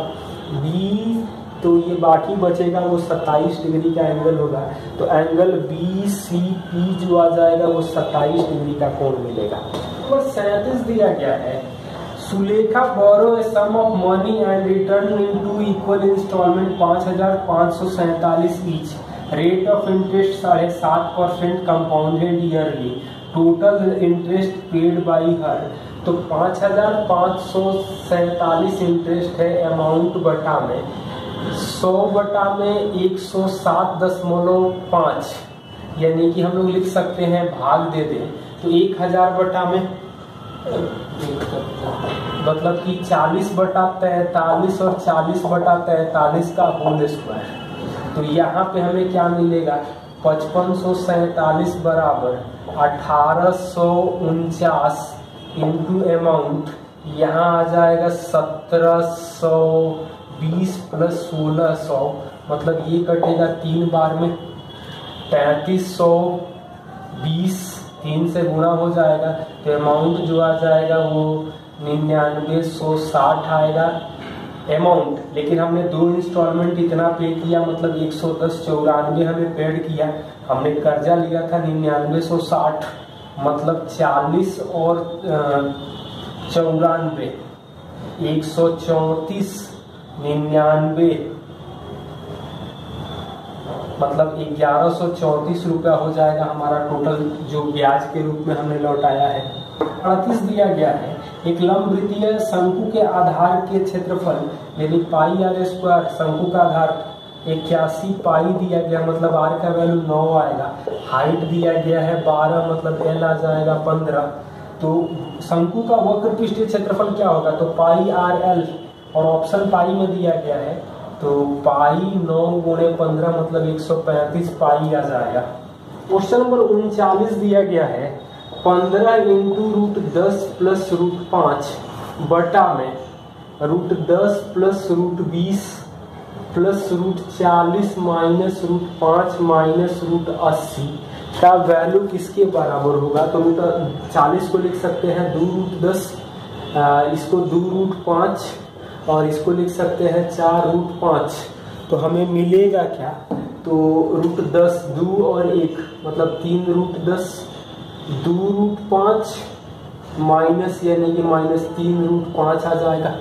बी तो ये बाकी बचेगा वो 27 डिग्री का एंगल होगा, तो एंगल BCP जो आ जाएगा वो 27 डिग्री का कोण मिलेगा। नंबर 37 दिया गया है, Sulekha borrow a sum of money and return in 2 equal instalment 5547 each, rate of interest 7.5% compounded yearly, total interest paid by her. तो 5547 इंटरेस्ट है अमाउंट बटा में 100 बटा में 107.5, यानी कि हम लोग लिख सकते हैं भाग दे दें तो 1000 बटा में, मतलब कि 40 बटा 43 और 40 बटा 43 का होल स्क्वायर। तो यहाँ पे हमें क्या मिलेगा, 5547 बराबर 1849 इंटू अमाउंट, यहाँ आ जाएगा 1720 प्लस 1600, मतलब ये कटेगा 3 बार में 3520, 3 से गुणा हो जाएगा, तो अमाउंट जो आ जाएगा वो 9960 आएगा अमाउंट। लेकिन हमने 2 इंस्टॉलमेंट इतना पे किया, मतलब 110, 94 हमें पेड किया, हमने कर्जा लिया था 9960, मतलब 40 और 94 134, 99 मतलब 1134 रुपया हो जाएगा हमारा टोटल जो ब्याज के रूप में हमने लौटाया है। 38 दिया गया है, एक लंबवृत्तीय शंकु के आधार के क्षेत्रफल यानी पाई आर स्क्वायर, शंकु का आधार 81 पाई दिया गया, मतलब आर का वैल्यू 9 आएगा, हाइट दिया गया है 12, मतलब एल आ जाएगा 15। तो शंकु का वक्र पृष्ठीय क्षेत्रफल क्या होगा, तो पाई आर एल, और ऑप्शन पाई में दिया गया है, तो पाई 9 गुणे 15 मतलब 135 पाई आ जाएगा। क्वेश्चन नंबर 39 दिया गया है, 15 इंटू √10 प्लस √5 बटा में √10 प्लस √20 प्लस √40 माइनस √5 माइनस √80 का वैल्यू किसके बराबर होगा। तो √40 को लिख सकते हैं 2√10, इसको 2√5 और इसको लिख सकते हैं 4√5। तो हमें मिलेगा क्या, तो √10 2 और 1 मतलब 3√10, 2√5 माइनस यानी कि माइनस 3√5 आ जाएगा,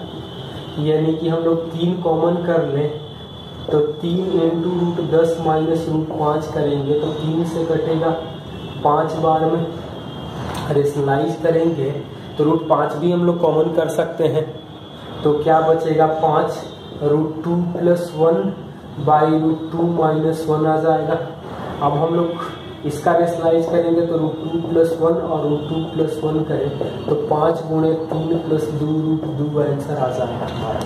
यानी कि हम लोग 3 कॉमन कर लें तो 3 इंटू √10 माइनस √5 करेंगे तो 3 से कटेगा 5 बार में, रेशनलाइज करेंगे तो √5 भी हम लोग कॉमन कर सकते हैं, तो क्या बचेगा 5, √2 प्लस 1 बाई √2 माइनस 1 आ जाएगा। अब हम लोग इसका रेशनलाइज करेंगे तो √2 प्लस 1 और √2 प्लस 1 करें तो 5 गुणे 3 प्लस 2 √2 आंसर आ जाएगा हमारा।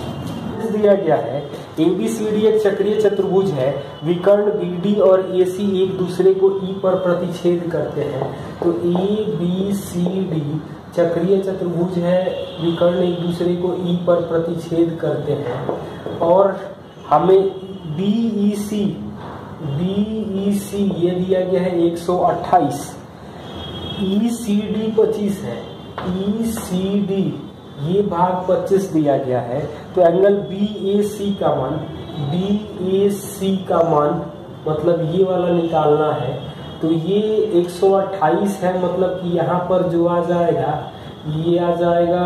दिया गया है ABCD एक चक्रीय चतुर्भुज है, विकर्ण BD और AC एक दूसरे को E पर प्रतिच्छेद करते हैं। तो ABCD चक्रीय चतुर्भुज है, विकर्ण एक दूसरे को E पर प्रतिच्छेद करते हैं। और हमें BEC ये दिया गया है 128, ECD 25 है, ECD ये भाग 25 दिया गया है। तो एंगल BAC का मान मतलब ये वाला निकालना है। तो ये 128 है, मतलब कि यहाँ पर जो आ जाएगा ये आ जाएगा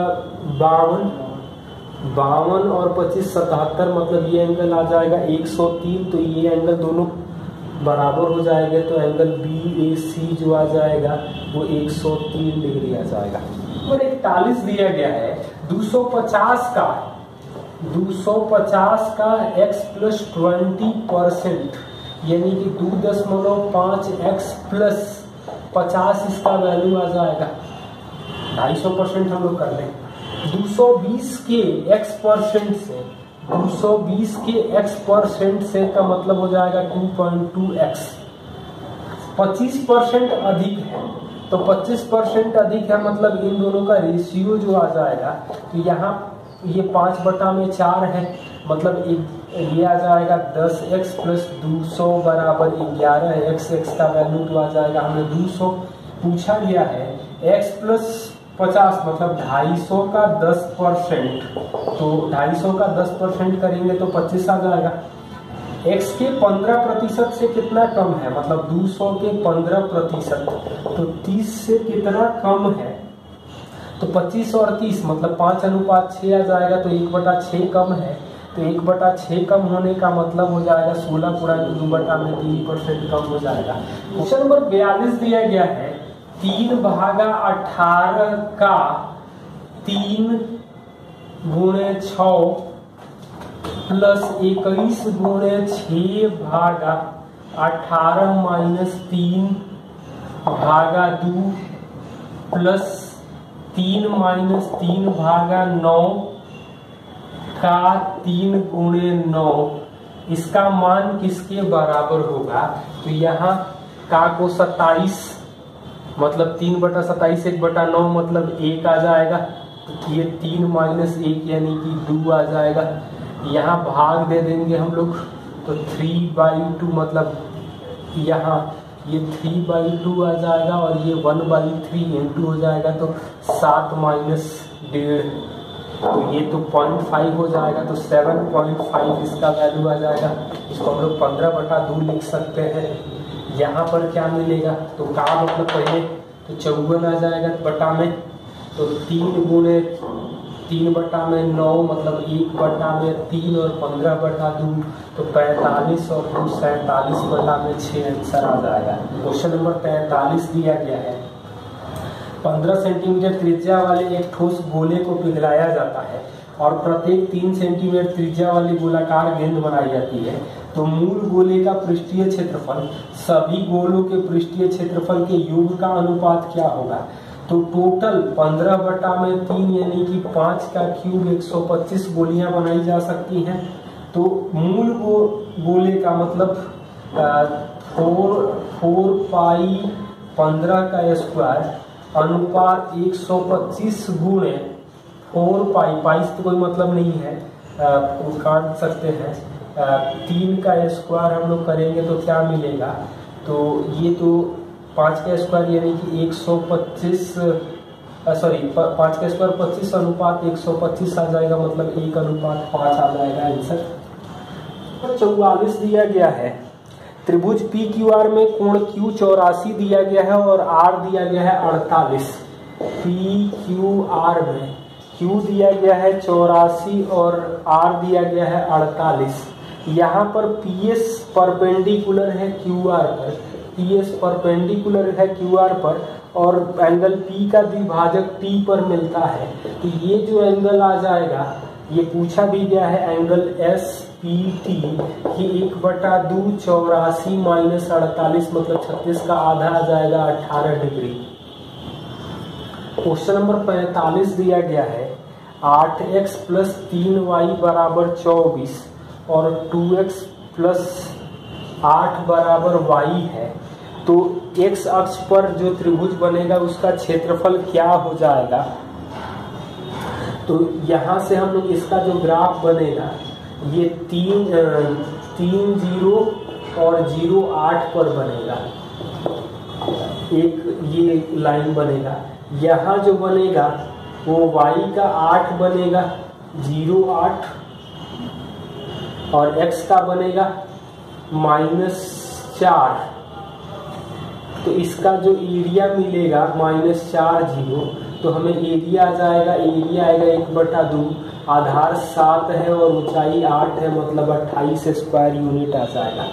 52 और 25 77, मतलब ये एंगल आ जाएगा 103। तो ये एंगल दोनों बराबर हो जाएगा, तो एंगल BAC जो आ जाएगा वो 103 डिग्री आ जाएगा। और 41 दिया गया है 250 का x प्लस 20%, यानी कि 2.5x प्लस 50 इसका वैल्यू आ जाएगा 250% हम लोग कर लें। 220 के x% से का मतलब हो जाएगा 2.2x। 25% अधिक है, तो 25% अधिक है, मतलब इन दोनों का रेशियो जो आ जाएगा, तो यहाँ ये 5/4 है, मतलब ये आ जाएगा 10x प्लस 200 बराबर 11x। x का वैल्यू तो आ जाएगा, हमने 200 पूछा गया है, x प्लस 50 मतलब 250 का 10%, तो 250 का 10% करेंगे तो 25 आ जाएगा। x के 15% से कितना कम है, मतलब 200 के 15%, तो 30 से कितना कम है, तो 25 और 30 मतलब 5:6 आ जाएगा। तो 1/6 कम है, तो 1/6 कम होने का मतलब हो जाएगा 16/2/3% कम हो जाएगा। क्वेश्चन नंबर 42 दिया गया है 3/18 का 3x6 plus 21x6/18 minus 3/2 plus 3 minus 3/9 का 3x9, इसका मान किसके बराबर होगा। तो यहाँ का को 27 मतलब 3/27 1/9 मतलब 1 आ जाएगा। तो ये 3 माइनस 1 यानी कि 2 आ जाएगा। यहाँ भाग दे देंगे हम लोग, तो 3/2 मतलब यहाँ ये 3/2 आ जाएगा और ये 1/3 इंटू हो जाएगा, तो 7 माइनस 1.5, तो ये तो 0.5 हो जाएगा, तो 7.5 इसका वैल्यू आ जाएगा। इसको हम लोग 15/2 लिख सकते हैं। यहाँ पर क्या मिलेगा, तो का मतलब पहले तो 54 आ जाएगा बटा में, तो 3/9 मतलब 1/3 और 15/2, तो 45 और 2 47/6 आंसर आ जाएगा। क्वेश्चन नंबर 43 दिया गया है 15 सेंटीमीटर त्रिज्या वाले एक ठोस गोले को पिघलाया जाता है और प्रत्येक 3 सेंटीमीटर त्रिज्या वाली गोलाकार गेंद बनाई जाती है। तो मूल गोले का पृष्ठीय क्षेत्रफल सभी गोलों के पृष्ठीय क्षेत्रफल के योग का अनुपात क्या होगा। तो टोटल 15/3 यानी कि 5 का क्यूब 125 गोलियां बनाई जा सकती हैं। तो मूल गोले का मतलब 4 पाई 15 का स्क्वायर अनुपात 125 गुणे 4 पाई से तो कोई मतलब नहीं है, काट सकते हैं। 3 का स्क्वायर हम लोग करेंगे तो क्या मिलेगा, तो ये तो 5 का स्क्वायर यानी कि 125 सॉरी 5 का स्क्वायर 25 अनुपात 125 आ जाएगा, मतलब 1:5 आ जाएगा आंसर। 44 दिया गया है त्रिभुज PQR में कोण Q 84 दिया गया है और R दिया गया है 48। PQR में Q दिया गया है 84 और R दिया गया है 48। यहाँ पर PS परपेंडिकुलर है QR पर, PS परपेंडिकुलर है QR पर और एंगल P का द्विभाजक T पर मिलता है। तो ये जो एंगल आ जाएगा, ये पूछा भी गया है एंगल SPT कि 1/2 84 माइनस 48 मतलब 36 का आधा आ जाएगा 18 डिग्री। क्वेश्चन नंबर 45 दिया गया है 8x प्लस 3y बराबर 24 और 2x प्लस 8 बराबर y है, तो x अक्ष पर जो त्रिभुज बनेगा उसका क्षेत्रफल क्या हो जाएगा। तो यहाँ से हम लोग इसका जो ग्राफ बनेगा ये 3 0 और 0 8 पर बनेगा, एक ये लाइन बनेगा। यहाँ जो बनेगा वो y का 8 बनेगा 0 8 और x का बनेगा -4। तो इसका जो एरिया मिलेगा -4 0, तो हमें एरिया आ जाएगा, एरिया आएगा 1/2, आधार 7 है और ऊंचाई 8 है, मतलब 28 स्क्वायर यूनिट आ जाएगा।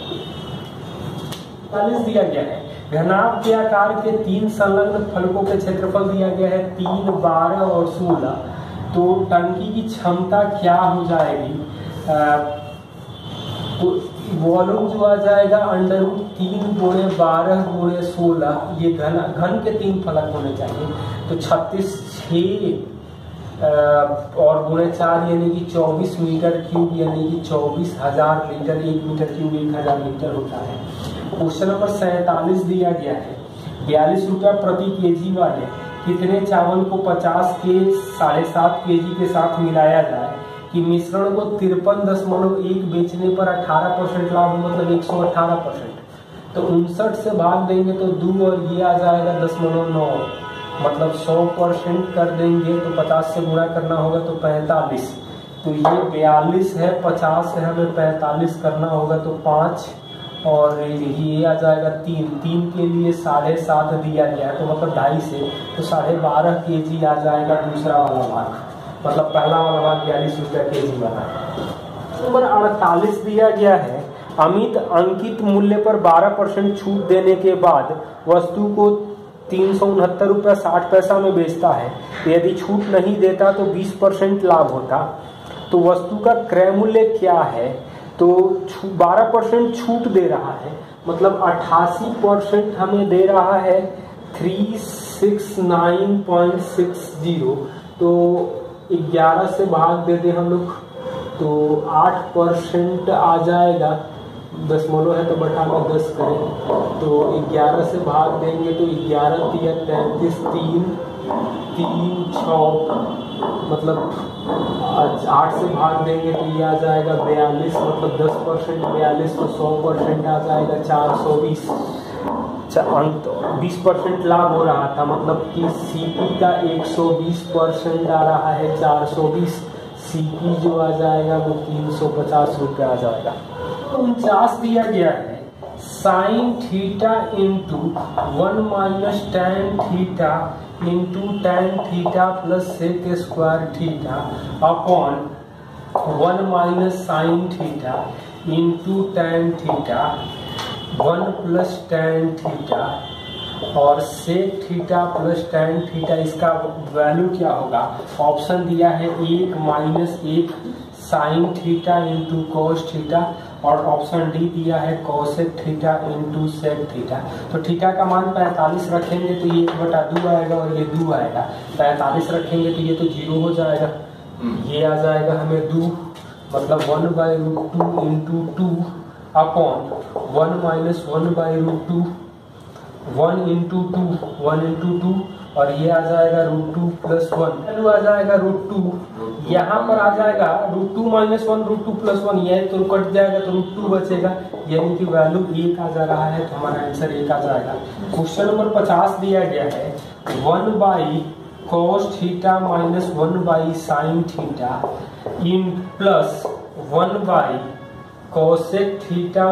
40 दिया गया है। घनाभ के आकार के 3 संलग्न फलकों के क्षेत्रफल दिया गया है 3, 12 और 16। तो टंकी की क्षमता क्या हो जाएगी, तो वॉल्यूम जो आ जाएगा √3 × 12 × 16, ये घन के 3 फलक होने चाहिए, तो 36 6 और ×4 यानी कि 24 मीटर क्यूब, यानी कि 24,000 लीटर। 1 मीटर क्यूब 1000 लीटर होता है। क्वेश्चन नंबर 47 दिया गया है, 42 रुपया प्रति केजी वाले कितने चावल को 50 के 7.5 केजी के साथ मिलाया जाए कि मिश्रण को 53.1 बेचने पर 18% लाभ, मतलब 118%। तो 59 से भाग देंगे तो 2 और ये आ जाएगा 10.9, मतलब 100% कर देंगे तो 50 से गुणा करना होगा तो 45। तो ये 42 है, 50 है, हमें 45 करना होगा तो 5 और ये आ जाएगा 3 के लिए 7.5 दिया गया है, तो मतलब 2.5 से, तो 12.5 केजी आ जाएगा दूसरा वाला भाग, मतलब पहला वाला भाग 42 रुपया केजी वाला। नंबर 48 दिया गया है, अमित अंकित मूल्य पर 12% छूट देने के बाद वस्तु को 369 रुपया 60 पैसा में बेचता है। यदि छूट नहीं देता तो 20% लाभ होता। तो वस्तु का क्रय मूल्य क्या है, तो 12% छूट दे रहा है, मतलब 88% हमें दे रहा है 369.60। तो 11 से भाग देते हम लोग तो 8% आ जाएगा, दशमलव है तो बटा में 10 करें तो 11 से भाग देंगे तो 11 × 33 3 6, मतलब 8 से भाग देंगे तो ये आ जाएगा 42, मतलब 10%, 42 तो 100% आ जाएगा 420। 20% लाभ हो रहा था, मतलब कि सीपी का 120% आ रहा है 420, सीपी जो आ जाएगा वो 350 रुपये आ जाएगा। 49 दिया गया है, sin theta into 1 - tan theta into tan theta plus sec square theta upon 1 - sin theta into tan theta 1 + tan theta और sec theta plus tan theta. इसका वैल्यू क्या होगा, ऑप्शन दिया है 1 - 1 sin theta into cos theta और option D दिया है cosec theta into sec theta. तो थीटा का मान 45 रखेंगे तो ये 1/2 आएगा और ये 2 आएगा। 45 रखेंगे तो ये तो 0 हो जाएगा, ये आ जाएगा हमें 2, मतलब 1/√2 इंटू 2 अपॉन 1 - 1/√2, 1 इंटू 2 और ये आ जाएगा √2 + 1, वैल्यू आ जाएगा √2। यहाँ पर आ जाएगा √2 - 1 √2 + 1, ये तो कट जाएगा तो √2 बचेगा, यानी कि वैल्यू 1 आ जा रहा है, तो हमारा आंसर 1 आ जाएगा। क्वेश्चन नंबर 50 दिया गया है, 1/cos theta - 1/sin theta in plus 1/cosec theta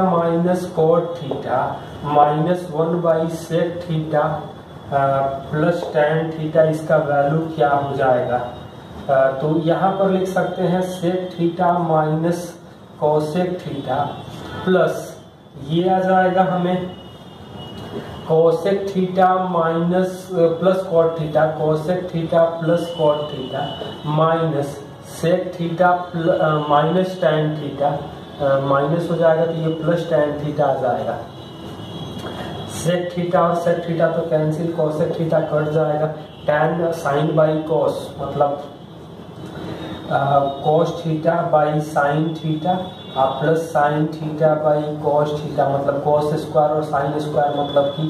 - cot theta minus 1/sec theta plus tan theta. इसका वैल्यू क्या हो जाएगा, तो यहाँ पर लिख सकते हैं sec theta minus cosec theta plus ये आ जाएगा हमें cosec theta minus plus cot theta, cosec theta plus cot theta minus sec theta minus tan theta, minus हो जाएगा तो ये प्लस tan थीटा आ जाएगा। sec थीटा और sec थीटा तो कैंसिल, cosec थीटा कट जाएगा, tan sin बाई cos मतलब cos theta by sine theta plus sine theta by cos theta, मतलब कॉस स्क्वायर और साइन स्क्वायर मतलब कि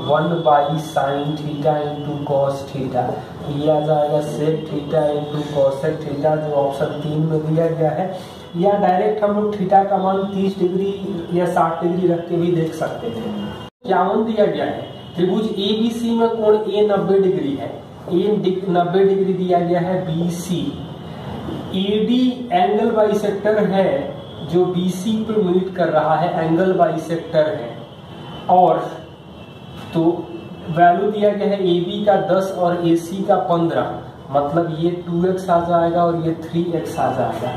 1 by sine theta into cos theta. ये आ जाएगा sec theta into cosec theta, जो ऑप्शन 3 में दिया गया है। या डायरेक्ट हम लोग थीटा का मान 30 डिग्री या 60 डिग्री रख के भी देख सकते हैं। 51 दिया गया है, त्रिभुज ABC में कोण A 90 डिग्री है, A 90 डिग्री दिया गया है BC। AD एंगल बाइसेक्टर है जो BC पे मीट कर रहा है, एंगल बाइसेक्टर है। और तो वैल्यू दिया गया है AB का 10 और AC का 15, मतलब ये 2x आ जाएगा और ये 3x आ जाएगा।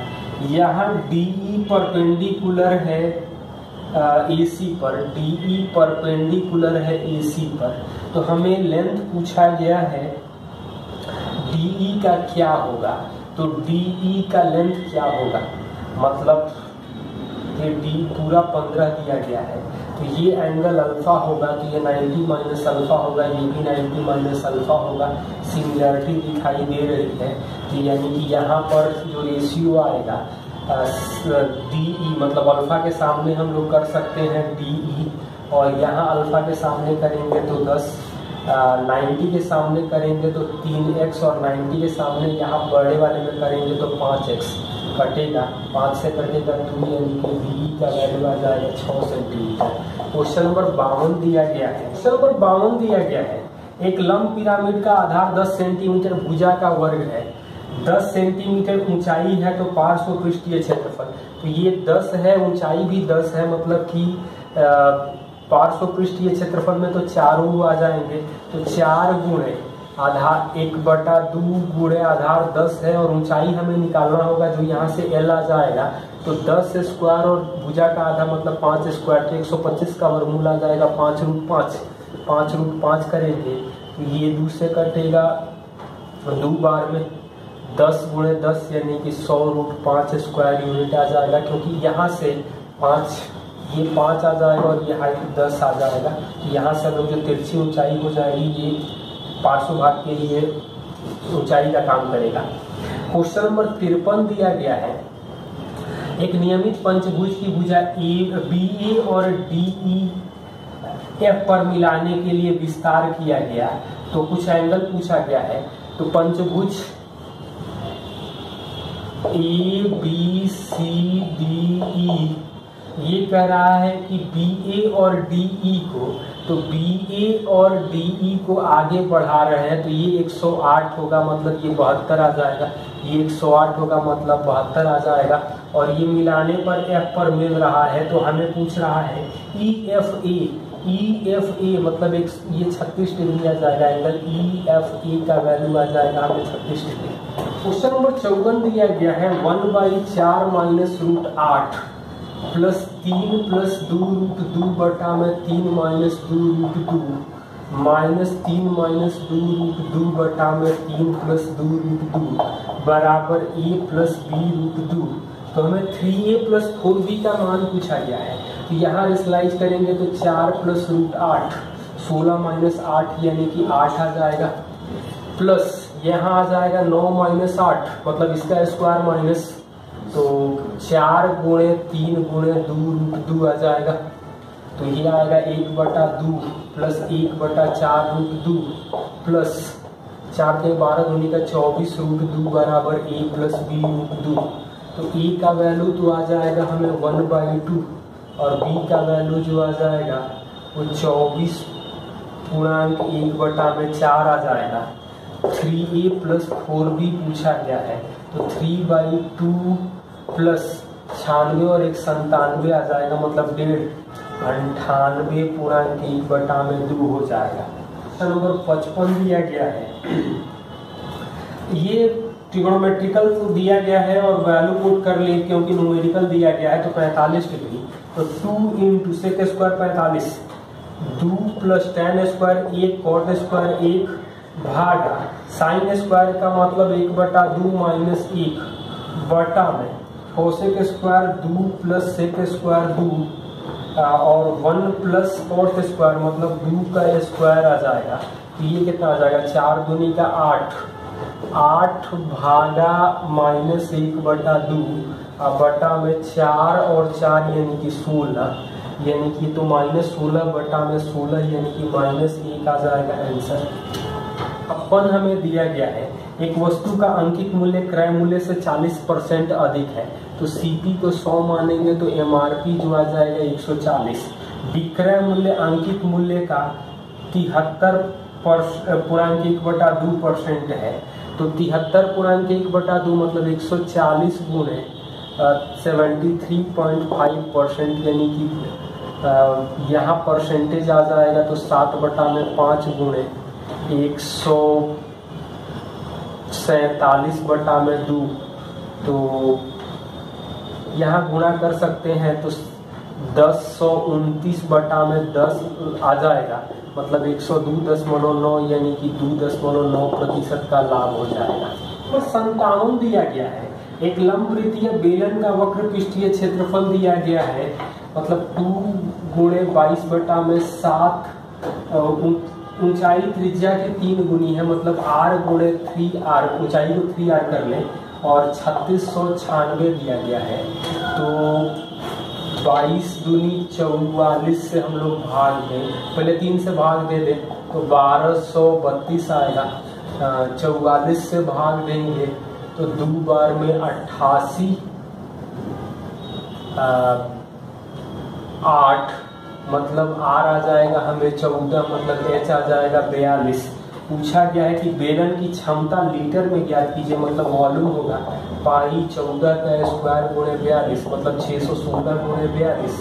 यहाँ DE परपेंडिकुलर है AC पर, DE परपेंडिकुलर है AC पर, तो हमें लेंथ पूछा गया है DE का क्या होगा। तो DE का लेंथ क्या होगा, मतलब ये D पूरा 15 दिया गया है, तो ये एंगल अल्फा होगा, तो ये 90 माइनस अल्फा होगा, ये भी 90 माइनस अल्फा होगा। सिमिलरिटी दिखाई दे रही है, तो यानी कि यहाँ पर जो रेशियो आएगा DE, मतलब अल्फा के सामने हम लोग कर सकते हैं DE, और यहाँ अल्फा के सामने करेंगे तो 10, 90 के सामने करेंगे तो 3x, और 90 के सामने यहाँ बड़े वाले में करेंगे तो 5x कटेगा, 5 से कटेगा 2, यानी कि DE का वैल्यू आ जाएगा 6 सेंटीमीटर। क्वेश्चन नंबर 52 दिया गया है। क्वेश्चन नंबर 52 दिया गया है, एक लंब पिरामिड का आधार 10 सेंटीमीटर भुजा का वर्ग है, 10 सेंटीमीटर ऊंचाई है, तो पार्श्व पृष्ठीय क्षेत्रफल, तो ये 10 है, ऊंचाई भी 10 है, मतलब कि पार्श्व पृष्ठीय क्षेत्रफल में तो चारों आ जाएंगे, तो 4 गुणे आधार 1/2 गुणे आधार 10 है, और ऊंचाई हमें निकालना होगा जो यहाँ से L आ जाएगा, तो 10 स्क्वायर और भुजा का आधा मतलब 5 स्क्वायर, तो 125 का वर्गमूल आ जाएगा 5√5, 5√5 करेंगे तो ये 2 से कटेगा, 2 बार में 10 गुणे 10 यानी कि 100√5 स्क्वायर यूनिट आ जाएगा, क्योंकि यहाँ से 5 ये 5 आ जाएगा और ये हाइट 10 आ जाएगा, तो यहाँ से हम लोग जो तिरछी ऊंचाई हो जाएगी ये पार्श्व भाग के लिए ऊंचाई का काम करेगा। क्वेश्चन नंबर 53 दिया गया है, एक नियमित पंचभुज की भुजा BA और DEF पर मिलाने के लिए विस्तार किया गया, तो कुछ एंगल पूछा गया है। तो पंचभुज ABCDE ये कह रहा है कि BA और DE को, तो BA और DE को आगे बढ़ा रहे हैं, तो ये 108 होगा, मतलब ये 72 आ जाएगा, ये 108 होगा मतलब 72 आ जाएगा, और ये मिलाने पर F पर मिल रहा है, तो हमें पूछ रहा है EFA मतलब ये 36 डिग्री आ जाएगा, एंगल EFA का वैल्यू आ जाएगा हमें 36 डिग्री। क्वेश्चन नंबर 54 दिया गया है, 1/4 माइनस √8 प्लस 3 प्लस 2√2 बटा में 3 माइनस 2√2 माइनस 3 माइनस 2√2 बटा में 3 प्लस 2√2 बराबर A प्लस B√2। तो हमें 3A प्लस 4B का मान पूछा गया है, तो यहाँ रिस्लाइज करेंगे तो 4 प्लस √8, 16 माइनस 8 यानी कि 8 आ जाएगा, प्लस यहाँ आ जाएगा 9 माइनस 8 मतलब इसका स्क्वायर माइनस, तो 4 गुणे 3 गुणे 2√2 आ जाएगा, तो ये आएगा 1/2 प्लस 1/4√2 प्लस 4 के 12 दूनी का 24√2 बराबर A प्लस B√2। तो A का वैल्यू तो आ जाएगा हमें 1/2 और B का वैल्यू जो आ जाएगा वो 24.1/4 आ जाएगा। 3A प्लस 4B पूछा गया है, तो 3/2 प्लस 96 और 1 97 आ जाएगा, मतलब 98.1/2 हो जाएगा। नंबर 55 दिया गया है, ये ट्रिगोनोमेट्रिकल दिया गया है और वैल्यू पुट कर ले, क्योंकि न्यूमेरिकल दिया गया है, तो 45 डिग्री, तो 2 into sec square 45, 2 plus tan square 1 cot square 1 भागा साइन स्क्वायर का मतलब 1/2 माइनस 1 बटा में कोसेक स्क्वायर 2 प्लस सेक स्क्वायर 2 और 1 प्लस कॉट स्क्वायर मतलब 2 का स्क्वायर आ जाएगा, तो ये कितना आ जाएगा 4 दूनी का 8 8 भागा -1/2 बटा में 4 और 4 यानी कि 16, यानी कि तो -16 बटा में 16 यानी कि -1 आ जाएगा आंसर। अपन हमें दिया गया है एक वस्तु का अंकित मूल्य क्रय मूल्य से 40% अधिक है, तो सीपी को 100 मानेंगे तो एमआरपी जो आ जाएगा 140। विक्रय मूल्य अंकित मूल्य का 73.1/2% है, तो 73.1/2 मतलब 140 गुणे 73.5%, यानी कि यहाँ परसेंटेज आ जाएगा तो 7/5 गुणे 147/2, तो यहाँ गुणा कर सकते हैं तो 1029/10 आ जाएगा, मतलब 102.9 यानी कि 2.9% का लाभ हो जाएगा। तो 57 दिया गया है एक लंबवृत्तीय बेलन का वक्र पृष्ठीय क्षेत्रफल दिया गया है, मतलब 2 गुणे 22/7 ऊंचाई त्रिज्या के 3 गुनी है, मतलब r गुणे 3r, ऊंचाई को 3r कर लें और 3696 दिया गया है, तो 22 दूनी 44 से हम लोग भाग दें, पहले 3 से भाग दे दें तो 1232 आएगा, 44 से भाग देंगे तो 2 बार में 88, 8 मतलब r आ जाएगा हमें 14, मतलब h आ जाएगा 42। पूछा गया है कि बेलन की क्षमता लीटर में ज्ञात कीजिए, मतलब वॉल्यूम होगा पाई 14 का स्क्वायर गुणे 42, मतलब 616 गुणे 42,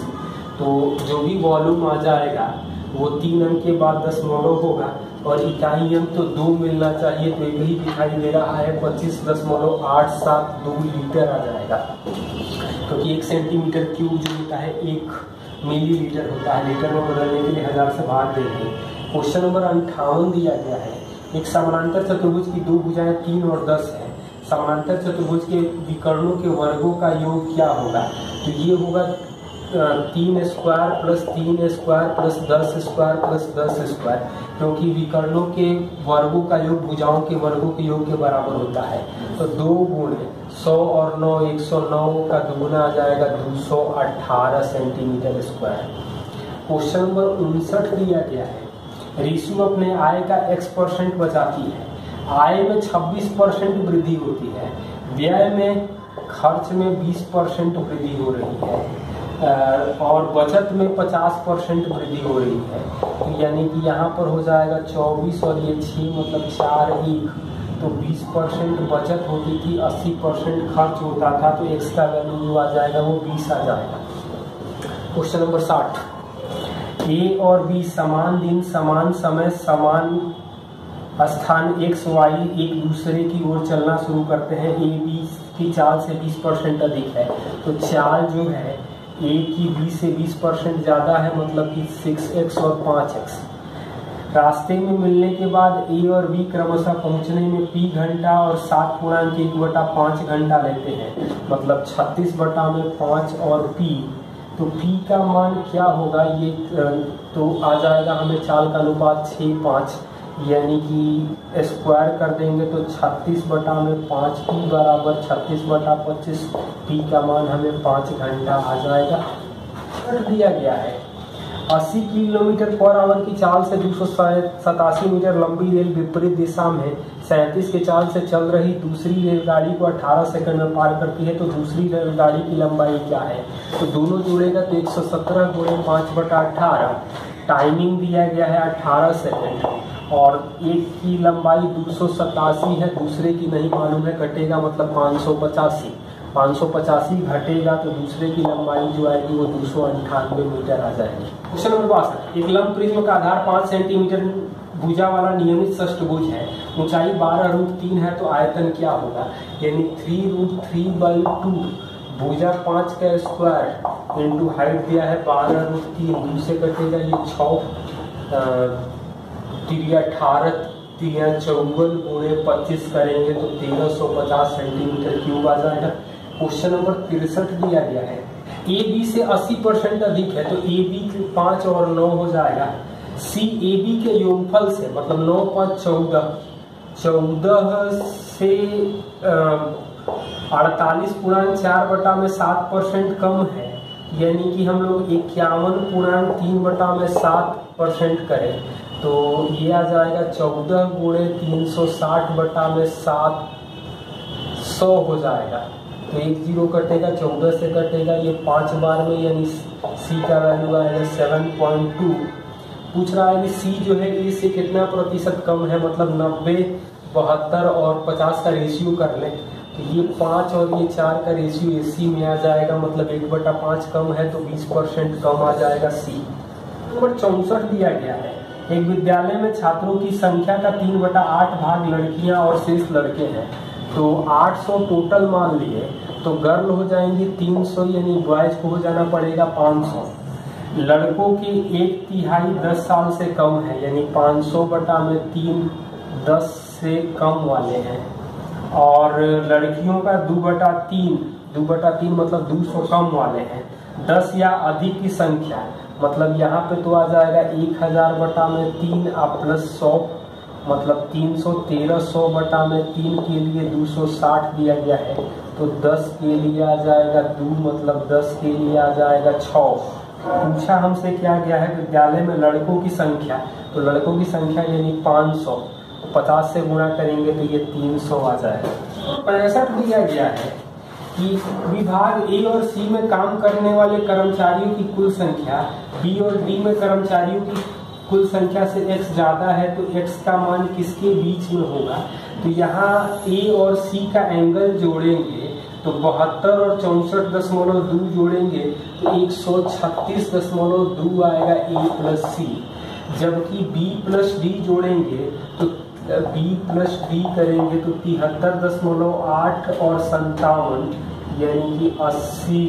तो जो भी वॉल्यूम आ जाएगा वो 3 अंक के बाद दशमलव होगा और इकाई अंक तो 2 मिलना चाहिए, तो एक ही दिखाई दे रहा है 25.872 लीटर आ जाएगा, क्योंकि 1 सेंटीमीटर क्यूब जो होता है 1 मिलीलीटर होता है, लीटर में बदलने के लिए 1000 से भाग देंगे। क्वेश्चन नंबर 58 दिया गया है एक समानांतर चतुर्भुज की 2 भुजाएं 3 और 10 है, समानांतर चतुर्भुज के विकर्णों के वर्गों का योग क्या होगा, तो ये होगा 3 square plus 3 square plus 10 square plus 10 square, क्योंकि विकर्णों के वर्गों का योग भुजाओं के वर्गों के योग के बराबर होता है, तो 2 गुणे 100 और 9 109 का दुगुना आ जाएगा 218 सेंटीमीटर स्क्वायर। क्वेश्चन नंबर 59 दिया गया है रीशु अपने आय का x% बचाती है, आय में 26% वृद्धि होती है, व्यय में खर्च में 20% वृद्धि हो रही है और बचत में 50% वृद्धि हो रही है, तो यानी कि यहाँ पर हो जाएगा 24 और ये 6 मतलब 4 1, तो 20% बचत होती थी, 80% खर्च होता था, तो x का वैल्यू जो आ जाएगा वो 20 आ जाएगा। क्वेश्चन नंबर 60 A और B समान दिन समान समय समान स्थान x y एक दूसरे की ओर चलना शुरू करते हैं, A B की चाल से 20% अधिक है, तो चाल जो है A की B से 20% ज़्यादा है, मतलब कि 6x और 5x। रास्ते में मिलने के बाद A और B क्रमशः पहुंचने में P घंटा और 7.1/5 घंटा लेते हैं, मतलब 36/5 और P, तो P का मान क्या होगा, ये तो आ जाएगा हमें चाल का अनुपात 6:5, यानी कि स्क्वायर कर देंगे तो 36/5 P बराबर 36/25, P का मान हमें 5 घंटा आ जाएगा। दिया गया है 80 किलोमीटर/आवर की चाल से 287 मीटर लंबी रेल विपरीत दिशा में 37 के चाल से चल रही दूसरी रेलगाड़ी को 18 सेकंड में पार करती है, तो दूसरी रेलगाड़ी की लंबाई क्या है, तो दोनों जोड़ेगा तो 117 गुणे 5/18, टाइमिंग दिया गया है 18 सेकंड और एक की लंबाई 287 है, दूसरे की नहीं मालूम है, कटेगा मतलब 585 घटेगा तो दूसरे की लंबाई जो आएगी वो 298 मीटर आ जाएगी। क्वेश्चन नंबर 62 एक लंब प्रिज्म का आधार 5 सेंटीमीटर भुजा वाला नियमित षष्ठभुज है, ऊंचाई 12√3 है, तो आयतन क्या होगा, यानी 3√3/2 भुजा 5 का स्क्वायर इंटू हाइट दिया है 12√3, 2 से कटेगा ये 6 3 18 3 54 गुणे 25 करेंगे तो 1350 सेंटीमीटर क्यूब आ जाएगा। क्वेश्चन नंबर 63 दिया गया है ए बी से 80% अधिक है, तो ए बी 5 और 9 हो जाएगा, सी ए बी के योगफल से मतलब 9 5 14 14 से 48.4/7% कम है, यानी कि हम लोग 51.3/7% करें तो ये आ जाएगा 14 गुणे 360/700 हो जाएगा। तो 1 0 कटेगा, 14 से कटेगा, ये 5 बार में, यानी सी का वैल्यू आएगा 7.2। पूछ रहा है कि सी जो है ए से कितना प्रतिशत कम है, मतलब 90, 72 और 50 का रेशियो कर लें तो ये 5 और ये 4 का रेशियो एसी में आ जाएगा, मतलब 1/5 कम है तो 20% कम आ जाएगा सी। नंबर 64 दिया गया है, एक विद्यालय में छात्रों की संख्या का 3/8 भाग लड़कियां और शेष लड़के हैं, तो 800 टोटल मान लिए, तो गर्ल हो जाएंगे 300, यानी बॉयज को हो जाना पड़ेगा 500। लड़कों की 1/3 10 साल से कम है, यानी 500/3 10 से कम वाले हैं, और लड़कियों का 2/3 मतलब 200 कम वाले हैं। 10 या अधिक की संख्या, मतलब यहाँ पे तो आ जाएगा 1000/3 प्लस 100, मतलब 300, 1300/3 के लिए 260 दिया गया है, तो 10 के लिए आ जाएगा 2, मतलब 10 के लिए आ जाएगा 6। पूछा हमसे क्या गया है, विद्यालय में लड़कों की संख्या, तो लड़कों की संख्या यानी 500, 50 से गुणा करेंगे तो ये 300 आ जाएगा। 65 दिया गया है कि विभाग ए और सी में काम करने वाले कर्मचारियों की कुल संख्या बी और डी में कर्मचारियों की कुल संख्या से x ज्यादा है, तो x का मान किसके बीच में होगा। तो यहाँ ए और सी का एंगल जोड़ेंगे तो 72 और 64.2 जोड़ेंगे तो 136.2 आएगा ए प्लस सी। जबकि बी प्लस डी जोड़ेंगे तो बी प्लस डी करेंगे तो 73.8 और 57, यानी कि 80,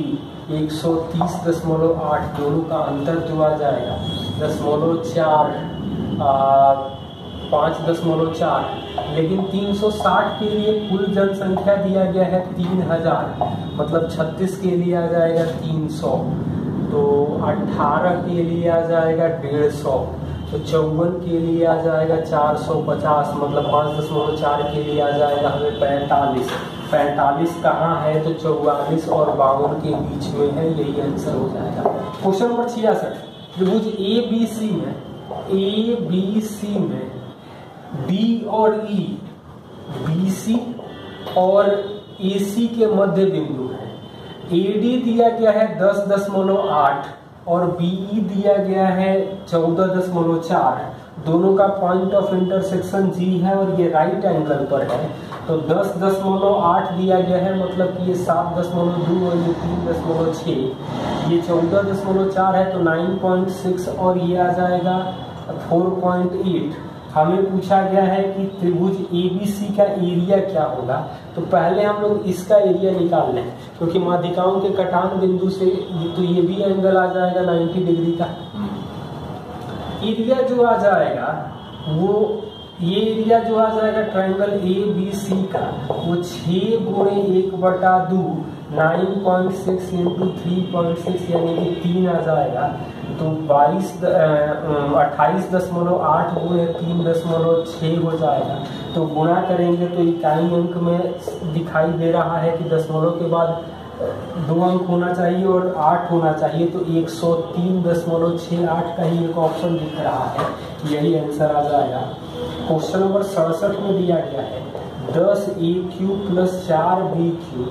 130.8, दोनों का अंतर जो आ जाएगा 0.4, 5.4। लेकिन 360 के लिए कुल जनसंख्या दिया गया है 3000, मतलब 36 के लिए आ जाएगा 300, तो 18 के लिए आ जाएगा 150, तो 54 के लिए आ जाएगा 450, मतलब 5.4 के लिए आ जाएगा हमें 45। 45 कहाँ है, तो 44 और 52 के बीच में है, यही आंसर हो जाएगा। क्वेश्चन नंबर 66, त्रिभुज ए बी सी में डी और ई बीसी और एसी के मध्य बिंदु है। एडी दिया गया है 10.8 और बीई दिया गया है 14.4, दोनों का पॉइंट ऑफ इंटरसेक्शन जी है और ये राइट एंगल पर है, तो 10.8 दिया गया है, मतलब कि ये 7.2 और ये 3.6, ये 14.4 है तो 9.6 और ये आ जाएगा 4.8। हमें पूछा गया है कि त्रिभुज एबीसी का एरिया क्या होगा, तो पहले हम लोग इसका एरिया निकाल लें, क्योंकि माध्यिकाओं के कटान बिंदु से तो ये भी एंगल आ जाएगा 90 डिग्री का। एरिया जो आ जाएगा वो ये एरिया जो आ जाएगा ट्रायंगल ए बी सी का, वो 6 गुणे 1/2 9.6 इंटू 3.6 यानी कि 3 आ जाएगा, तो 28.8 गुणे 3.6 हो जाएगा। तो गुणा करेंगे तो इकाई अंक में दिखाई दे रहा है कि दशमलव के बाद 2 अंक होना चाहिए और 8 होना चाहिए, तो 103.68 का ही एक ऑप्शन दिख रहा है, यही आंसर आ जाएगा। क्वेश्चन नंबर 67 में दिया गया है 10a³ + 4b³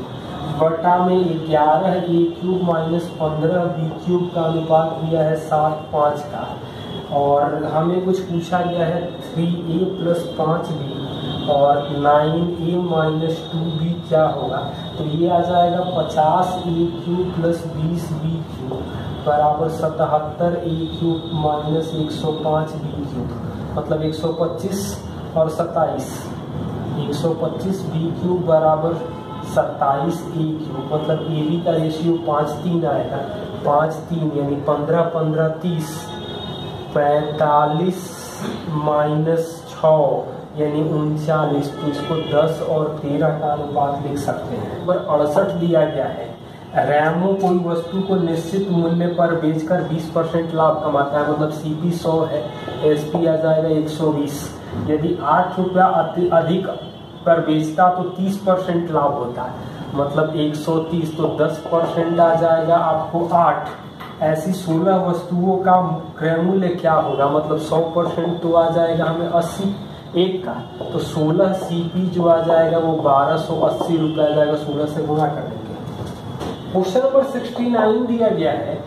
बटा में 11a³ - 15b³ का अनुपात दिया है 7:5 का, और हमें कुछ पूछा गया है 3a + 5b और 9a - 2b क्या होगा, तो ये आ जाएगा 50a³ + 20b³ बराबर 77a³ - 105b³, मतलब 125 और 27, 125b³ बराबर 27a³, मतलब ए बी का रेशियो 5:3 आएगा, 5:3 यानी 15 15 30, 45 - 6 यानी 39, तो इसको 10 और 13 का अनुपात लिख सकते हैं। नंबर 68 दिया गया है रैमो कोई वस्तु को निश्चित मूल्य पर बेचकर 20% लाभ कमाता है, मतलब सीपी 100 है, एसपी आ जाएगा 120, यदि 8 रुपया अधिक पर बेचता तो 30% लाभ होता है, मतलब 130, तो 10% आ जाएगा आपको 8। ऐसी 16 वस्तुओं का क्रय मूल्य क्या होगा, मतलब 100% तो आ जाएगा हमें 80 एक का, तो 16 CP जो आ जाएगा वो 1280 रुपया आ जाएगा, 16 से गुणा कर देंगे। क्वेश्चन नंबर 69 दिया गया है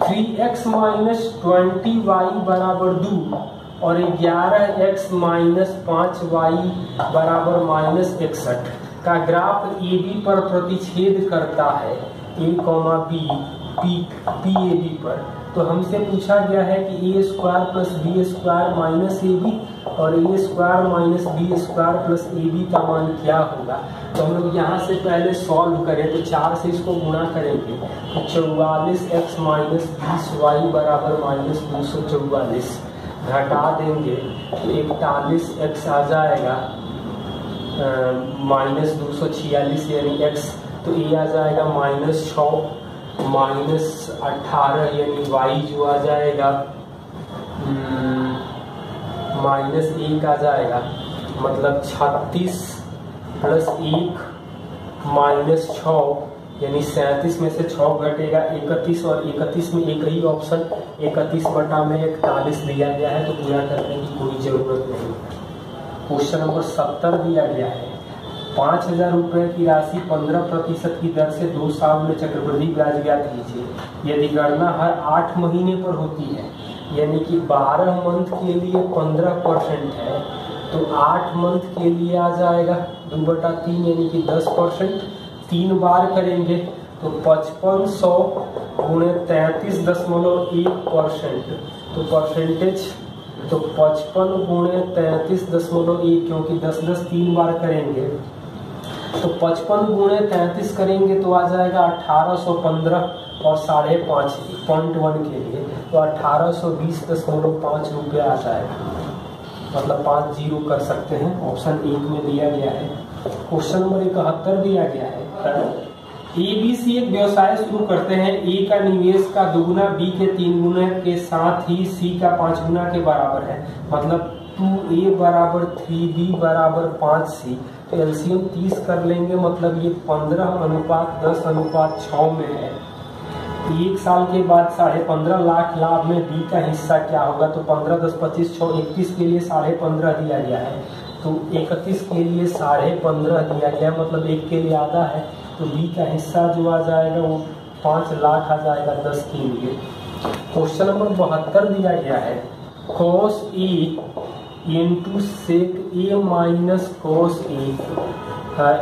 3x माइनस 20y बराबर 2 और 11x माइनस 5y बराबर माइनस 61 का ग्राफ AB पर प्रतिच्छेद करता है PAB पर। तो हमसे पूछा गया है कि a square plus B square minus AB और a square minus B square plus AB का मान क्या होगा। तो हम लोग यहाँ से पहले सॉल्व करें तो 4 से इसको गुणा करेंगे तो 44x माइनस 20y बराबर माइनस 244, घटा देंगे तो 41x आ जाएगा माइनस 246 यानी x, तो ये आ जाएगा माइनस 6 माइनस 18 यानी y जो आ जाएगा माइनस 1 आ जाएगा, मतलब 36 प्लस 1 माइनस 6 यानी 37 में से 6 घटेगा 31 और 31 में एक ही ऑप्शन 31 बटा में 41 दिया गया है, तो पूरा करने की कोई जरूरत नहीं। क्वेश्चन नंबर 70 दिया गया है 5000 रुपए की राशि 15% की दर से 2 साल में चक्रवृद्धि ब्याज ज्ञात कीजिए। यदि गणना हर 8 महीने पर होती है यानी कि 12 मंथ के लिए 15% है, तो 8 मंथ के लिए आ जाएगा 2/3 यानी कि 10%। 3 बार करेंगे तो 5500 गुणे 33.1%, तो परसेंटेज तो 55 गुणे 33.1, क्योंकि 10 3 बार करेंगे तो 55 गुणे 33 करेंगे तो आ जाएगा 1815 और 5.5 0.1 के लिए तो 1820.5 रुपया आ जाएगा, मतलब 5 जीरो कर सकते हैं। ऑप्शन 1 में दिया गया है। क्वेश्चन नंबर 71 दिया गया है ABC एक व्यवसाय शुरू करते हैं। A का निवेश का 2 गुना B के 3 गुना के साथ ही C का 5 गुना के बराबर है, मतलब 2A बराबर 3B बराबर 5C, तो एलसीएम 30 कर लेंगे, मतलब ये 15:10:6 में है। 1 साल के बाद 15.5 लाख लाभ में B का हिस्सा क्या होगा, तो 15 10 25 6 31 के लिए 15.5 दिया गया है, तो 31 के लिए 15.5 दिया गया, मतलब 1 के लिए आधा है, तो B का हिस्सा जो आ जाएगा वो 5 लाख आ जाएगा 10 के लिए। क्वेश्चन नंबर 72 दिया गया है cos A into sec A minus cos A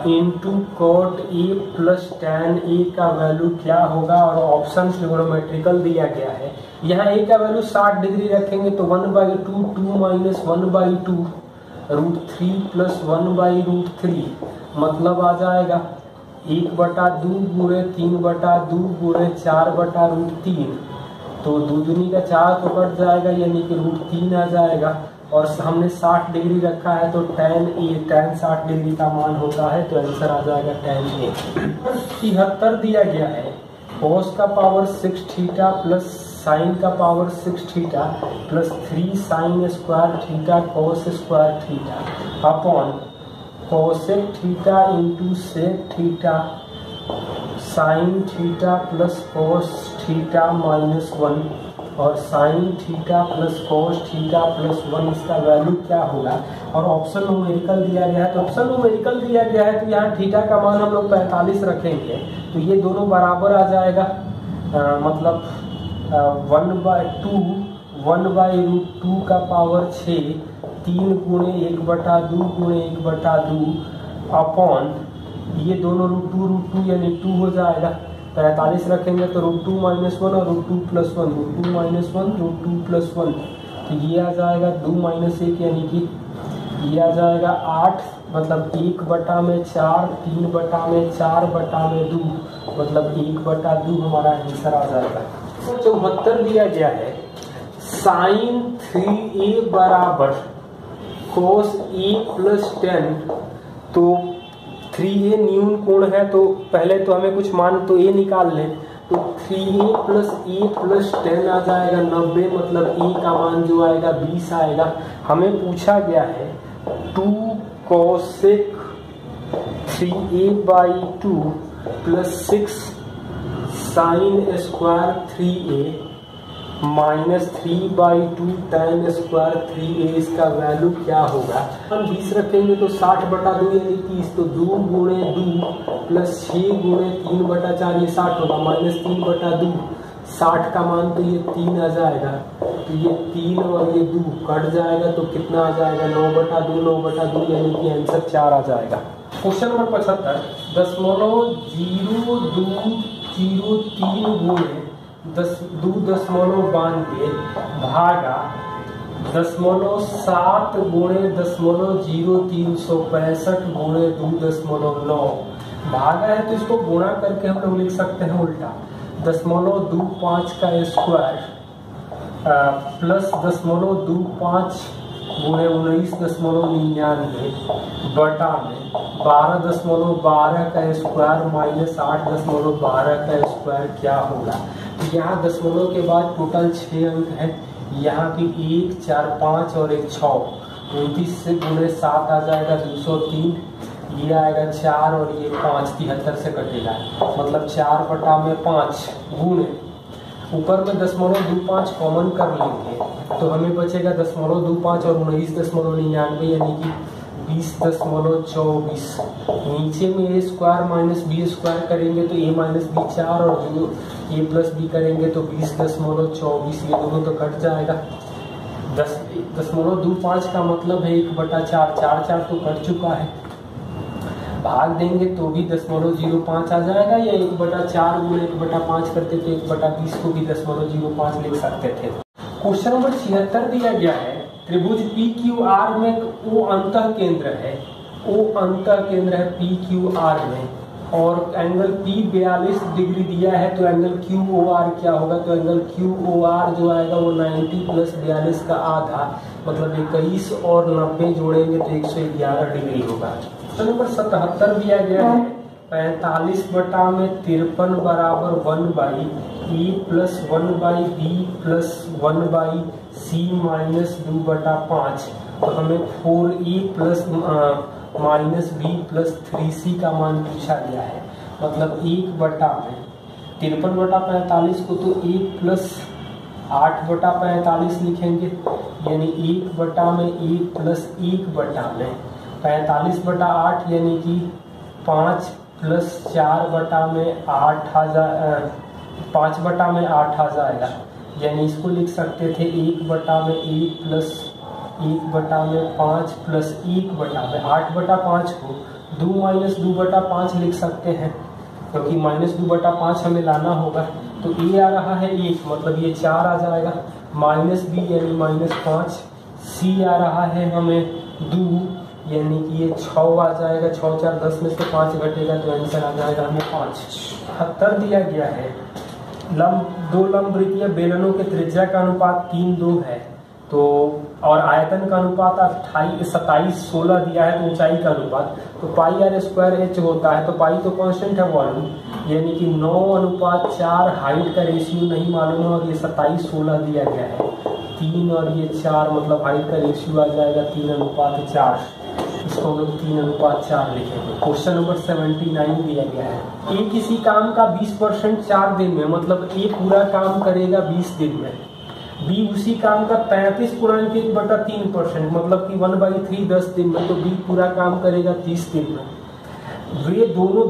into cot A plus tan A का वैल्यू क्या होगा, और ऑप्शन ट्रिगोनोमेट्रिकल दिया गया है। यहाँ A का वैल्यू 60 डिग्री रखेंगे तो 1/2 2 माइनस 1/2 √3 प्लस 1/√3, मतलब आ जाएगा 1/2 गुणे 3/2 गुणे 4/√3, तो 2 दूनी का 4 तो कट जाएगा यानी कि √3 आ जाएगा, और हमने 60 डिग्री रखा है तो tan A tan 60 डिग्री का मान होता है, तो आंसर आ जाएगा tan A। 73 दिया गया है cos का पावर 6 थीटा प्लस साइन का power 6 theta plus 3 sine square theta cos square theta upon cosec theta into sec theta sine theta plus cos theta minus 1 और sine theta plus cos theta plus 1, इसका value क्या होगा, और option numerical दिया गया है। तो ऑप्शन न्यूमेरिकल दिया गया है तो यहाँ थीटा का मान हम लोग 45 रखेंगे, तो ये दोनों बराबर आ जाएगा, मतलब 1/2 का पावर 6 3 गुणे 1/2 गुणे 1/2 अपॉन ये दोनों √2 यानी 2 हो जाएगा। 45 रखेंगे तो √2 माइनस 1 और √2 प्लस 1 √2 माइनस 1 √2 प्लस 1, तो ये आ जाएगा 2 माइनस 1 यानी कि ये आ जाएगा 8, मतलब 1/4 3/4/2, मतलब 1/2 हमारा आंसर आ जाएगा। 74 दिया गया है साइन 3A बराबर cos A प्लस 10, तो 3A न्यून कोण है, तो पहले तो हमें कुछ मान तो A निकाल लें, तो 3a प्लस ए प्लस 10 आ जाएगा 90, मतलब ए का मान जो आएगा 20 आएगा। हमें पूछा गया है 2 cosec 3a/2 plus 6 sin square 3a minus 3/2 tan square 3a, इसका वैल्यू क्या होगा। हम 20 रखेंगे तो 60/2 यानी 30, तो 2 गुणे 2 प्लस 6 गुणे 3/4 ये 60 होगा, माइनस 3/2 60 का मान तो ये 3 आ जाएगा, तो ये 3 और ये 2 कट जाएगा तो कितना आ जाएगा 9/2 9/2 यानी कि आंसर 4 आ जाएगा। क्वेश्चन नंबर 75 0.0203 गुणे 2.92 भागा 0.7 गुणे 0.0365 गुणे 2.9 भागा है, तो इसको गुणा करके हम लोग लिख सकते हैं उल्टा 0.25 का स्क्वायर प्लस 0.25 गुणे 19.99 बटा में 12.12 का स्क्वायर माइनस 8.12 का स्क्वायर क्या होगा। यहाँ दशमलव के बाद टोटल 6 अंक है, यहाँ की 1 4 5 और 1 6, 29 से गुणे 7 आ जाएगा 203, ये आएगा 4 और ये 5 73 से कटेगा, मतलब 4/5 गुणे ऊपर में 0.25 कॉमन कर लेंगे तो हमें बचेगा 0.25 और 19.99 यानी कि 20.24। नीचे में ए स्क्वायर माइनस बी स्क्वायर करेंगे तो ए माइनस बी 4 और जो ए प्लस बी करेंगे तो 20.24, ये दोनों तो कट जाएगा। 0.25 का मतलब है 1/4, 4 तो कट चुका है, भाग देंगे तो भी 0.05 आ जाएगा, या 1/4 गुणे 1/5 करते तो 1/20 को भी 0.05 लिख सकते थे। क्वेश्चन नंबर 76 दिया गया है त्रिभुज PQR में O अंतः केंद्र है, O अंतः केंद्र है PQR में, और एंगल P 42 डिग्री दिया है, तो एंगल QOR क्या होगा, तो एंगल QOR जो आएगा वो 90 प्लस 42 का आधा, मतलब 21 और 90 जोड़ेंगे तो 111 डिग्री होगा। क्वेश्चन नंबर 77 दिया गया है 45/53 बराबर 1/e plus 1/b plus 1/c minus 2/5, तो हमें 4e plus minus b plus 3c का मान पूछा गया है, मतलब 1/53/45 को तो 1 प्लस 8/45 लिखेंगे, यानी 1/1 प्लस 1/45/8 यानी कि 5 प्लस 4/8 आ जाएगा, यानी इसको लिख सकते थे 1/1 प्लस 1/5 प्लस 1/8/5 को 2 माइनस 2/5 लिख सकते हैं, क्योंकि माइनस 2/5 हमें लाना होगा, तो ए आ रहा है 1, मतलब ये 4 आ जाएगा, माइनस बी यानी -5, सी आ रहा है हमें 2 यानी कि ये 6 आ जाएगा, 6 4 10 में से 5 घटेगा तो आंसर आ जाएगा हमें 5। 78 दिया गया है दो लंब वृत्तीय बेलनों के त्रिज्या का अनुपात 3:2 है, तो और आयतन का अनुपात 27:16 दिया है, तो ऊंचाई का अनुपात तो πr² h होता है, तो पाई तो कांस्टेंट है वॉल्यूम, यानी कि 9:4 हाइट का रेशियो नहीं मालूम है, और ये 27:16 दिया गया है, 3 और ये 4 मतलब हाइट का रेशियो आ जाएगा 3:4, इसको हम लोग 3:4 लिखेंगे। क्वेश्चन नंबर 79 दिया गया है ए किसी काम का 20% 4 दिन में, मतलब ए पूरा काम करेगा 20 दिन में, बी उसी काम का 35/1/3%, मतलब कि 1/3 10 दिन में, तो बी पूरा काम करेगा 30 दिन में। वे दोनों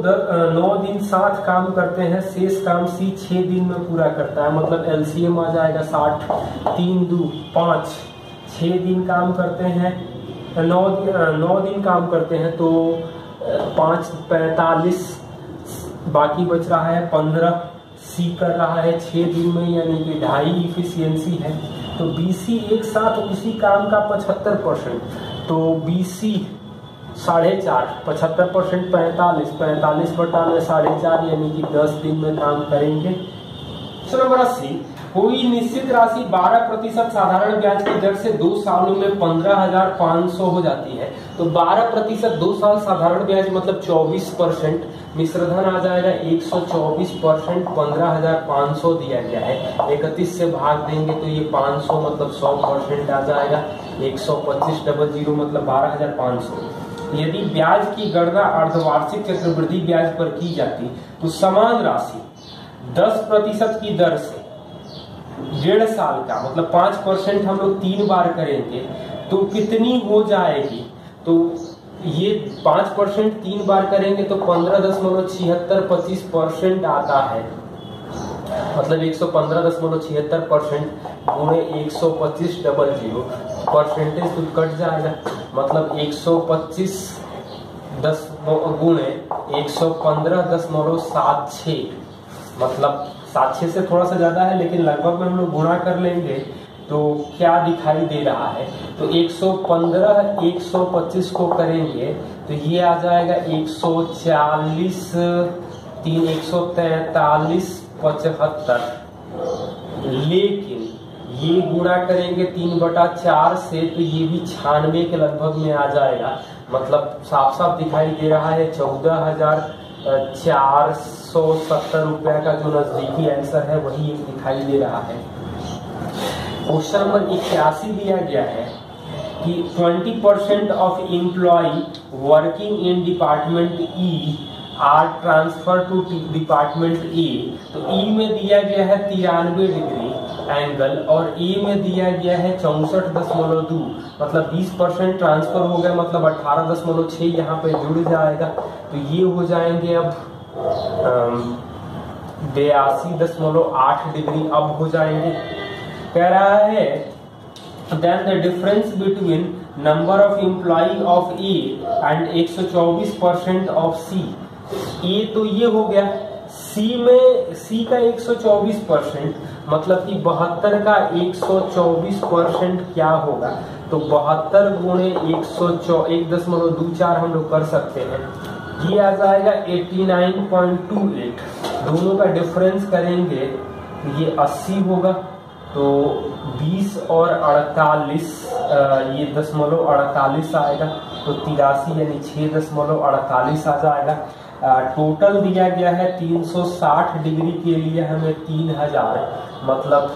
9 दिन साथ काम करते हैं, शेष काम सी 6 दिन में पूरा करता है, मतलब एलसीएम आ जाएगा 60, 3 2 5, 6 दिन काम करते हैं, 9 दिन काम करते हैं, तो 5 45, बाकी बच रहा है 15, सी कर रहा है 6 दिन में, यानी कि 2.5 इफिशियंसी है, तो बीसी एक साथ उसी काम का 75%, तो बीसी 4.5, 75% 45 बटा में 4.5 यानी कि 10 दिन में काम करेंगे। क्वेश्चन नंबर 80 कोई निश्चित राशि 12% साधारण ब्याज की दर से 2 सालों में 15,500 हो जाती है, तो 12% 2 साल साधारण ब्याज मतलब 24%, मिश्रधन आ जाएगा 124%, 15,500 दिया गया है, 31 से भाग देंगे तो ये 500 मतलब 100% आ जाएगा, 125 मतलब 12,500। यदि ब्याज की गणना अर्धवार्षिक चक्रवृद्धि ब्याज पर की जाती तो समान राशि 10% की दर से 1.5 साल का मतलब 5% हम लोग 3 बार करेंगे तो कितनी हो जाएगी, तो ये 5% 3 बार करेंगे तो 15.7625% आता है, मतलब 115.76% गुणे 125 परसेंटेज तो कट जाएगा, मतलब 125 गुणे 115.76, मतलब 76 से थोड़ा सा ज्यादा है लेकिन लगभग में हम लोग गुणा कर लेंगे तो क्या दिखाई दे रहा है, तो 115 125 को करेंगे तो ये आ जाएगा 140 3 143.75, लेकिन ये गुणा करेंगे 3/4 से तो ये भी 96 के लगभग में आ जाएगा, मतलब साफ साफ दिखाई दे रहा है 14,470 रुपया का जो नजदीकी आंसर है वही दिखाई दे रहा है। क्वेश्चन नंबर 81 दिया गया है कि 20% of employ working in department E are transfer to department A, तो ई में दिया गया है 93 डिग्री एंगल और ए में दिया गया है 64.2, मतलब 20% ट्रांसफर हो गया, मतलब 18.6 यहाँ पे जुड़ जाएगा, तो ये हो जाएंगे अब 82.8 डिग्री अब हो जाएंगे। कह रहा है then the difference between number of employ of A and 124% of C, ए तो ये हो गया, सी में सी का 124% मतलब कि 72 का 124% क्या होगा, तो 72 गुणे 1.24 हम लोग कर सकते हैं, ये आ जाएगा 89.28, दोनों का डिफरेंस करेंगे ये 80 होगा, तो 20 और 48 ये 0.48 आएगा, तो 83 यानी 6.48 आ जाएगा। टोटल दिया गया है 360 डिग्री के लिए हमें 3000, मतलब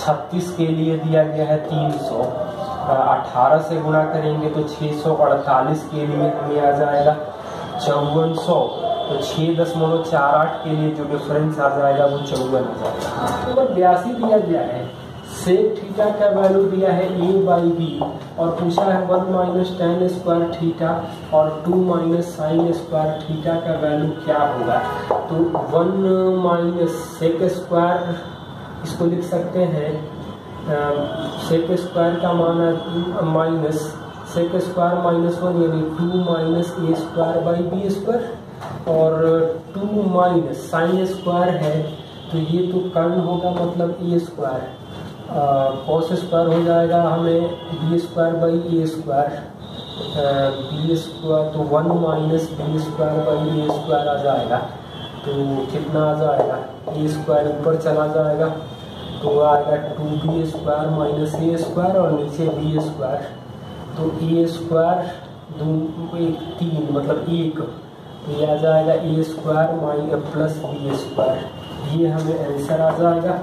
36 के लिए दिया गया है 300, 18 से गुणा करेंगे तो 648 के लिए हमें आ जाएगा 5400, तो 6.48 के लिए जो डिफरेंस आ जाएगा वो 54 आ जाएगा। नंबर 82 दिया गया है सेक थीटा का वैल्यू दिया है a बाई बी और पूछा है 1 माइनस tan स्क्वायर थीटा और 2 माइनस साइन स्क्वायर थीटा का वैल्यू क्या होगा, तो 1 माइनस सेक स्क्वायर इसको लिख सकते हैं, सेक स्क्वायर का मान माइनस सेक स्क्वायर -1 यानी 2 minus A square by B square और 2 माइनस साइन स्क्वायर है तो ये तो कर्ण होगा मतलब ए स्क्वायर, कॉस स्क्वायर हो जाएगा हमें B square by A square, B square तो 1 minus B square by A square आ जाएगा, तो कितना आ जाएगा ए स्क्वायर ऊपर चला जाएगा तो आएगा 2b square minus A square और नीचे बी स्क्वायर, तो ए स्क्वायर 3 मतलब 1, तो ये आ जाएगा A square minus plus B square, ये हमें आंसर आ जाएगा।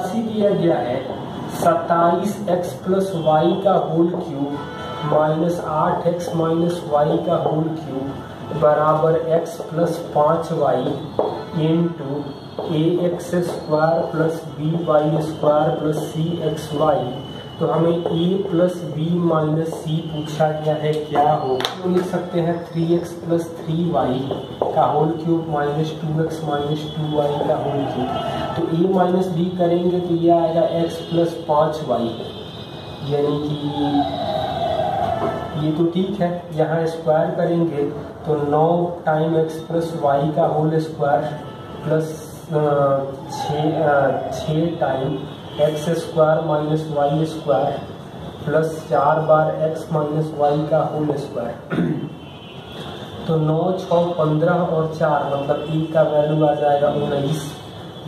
दिया गया है 27x प्लस वाई का whole cube minus 8x minus Y का होल क्यूब बराबर x plus 5y into A X square plus B Y square plus C X Y, तो हमें a plus B minus C पूछा गया है क्या हो, तो लिख सकते हैं 3x प्लस 3y का whole cube minus 2x minus 2y का होल क्यूब, तो a माइनस बी करेंगे तो ये आएगा x प्लस 5y, यानी कि ये तो ठीक है, यहाँ स्क्वायर करेंगे तो 9 टाइम x प्लस वाई का whole square plus 6 time X square minus Y square plus 4 बार एक्स माइनस वाई का होल स्क्वायर, तो 9 6 15 और 4 मतलब e का वैल्यू आ जाएगा 19,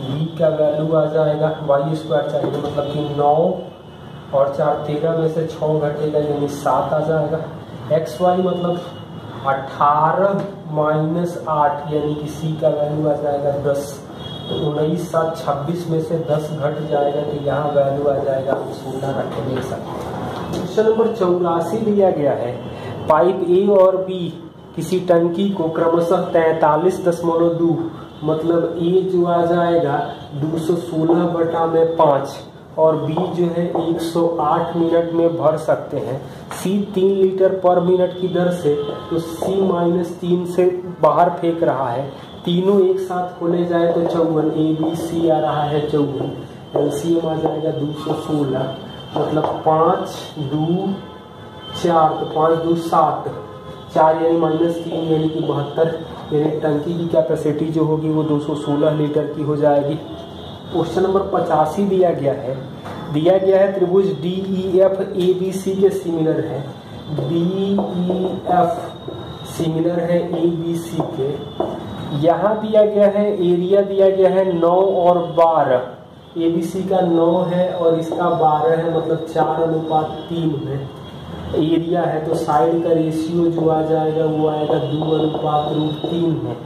v का वैल्यू आ जाएगा वाई स्क्वायर चाहिए, मतलब कि 9 और 4 13 में से 6 घटेगा यानी 7 आ जाएगा। एक्स वाई मतलब 18 माइनस 8 यानी कि सी का वैल्यू आ जाएगा 10। तो 19 7 26 में से 10 घट जाएगा तो यहाँ वैल्यू आ जाएगा, हम 16 रख के देख सकते हैं। क्वेश्चन नंबर 84 दिया गया है, पाइप ए और बी किसी टंकी को क्रमशः 43.2 मतलब ए जो आ जाएगा 216/5 और बी जो है 108 मिनट में भर सकते हैं। सी 3 लीटर पर मिनट की दर से, तो सी -3 से बाहर फेंक रहा है। तीनों एक साथ खोले जाए तो 54, ए बी सी आ रहा है 54, एलसीएम आ जाएगा 216 मतलब 5 2 4 तो 5 2 7 4 यानी -3 यानी कि 72 यानी टंकी की कैपेसिटी जो होगी वो 216 लीटर की हो जाएगी। क्वेश्चन नंबर 85 दिया गया है त्रिभुज D E F A B C के सिमिलर है, डी ई एफ सिमिलर है ए बी सी के। यहाँ दिया गया है एरिया दिया गया है 9 और 12, ए बी सी का 9 है और इसका 12 है मतलब 4:3 में एरिया है। तो साइड का रेशियो जो आ जाएगा वो आएगा 2:3 है।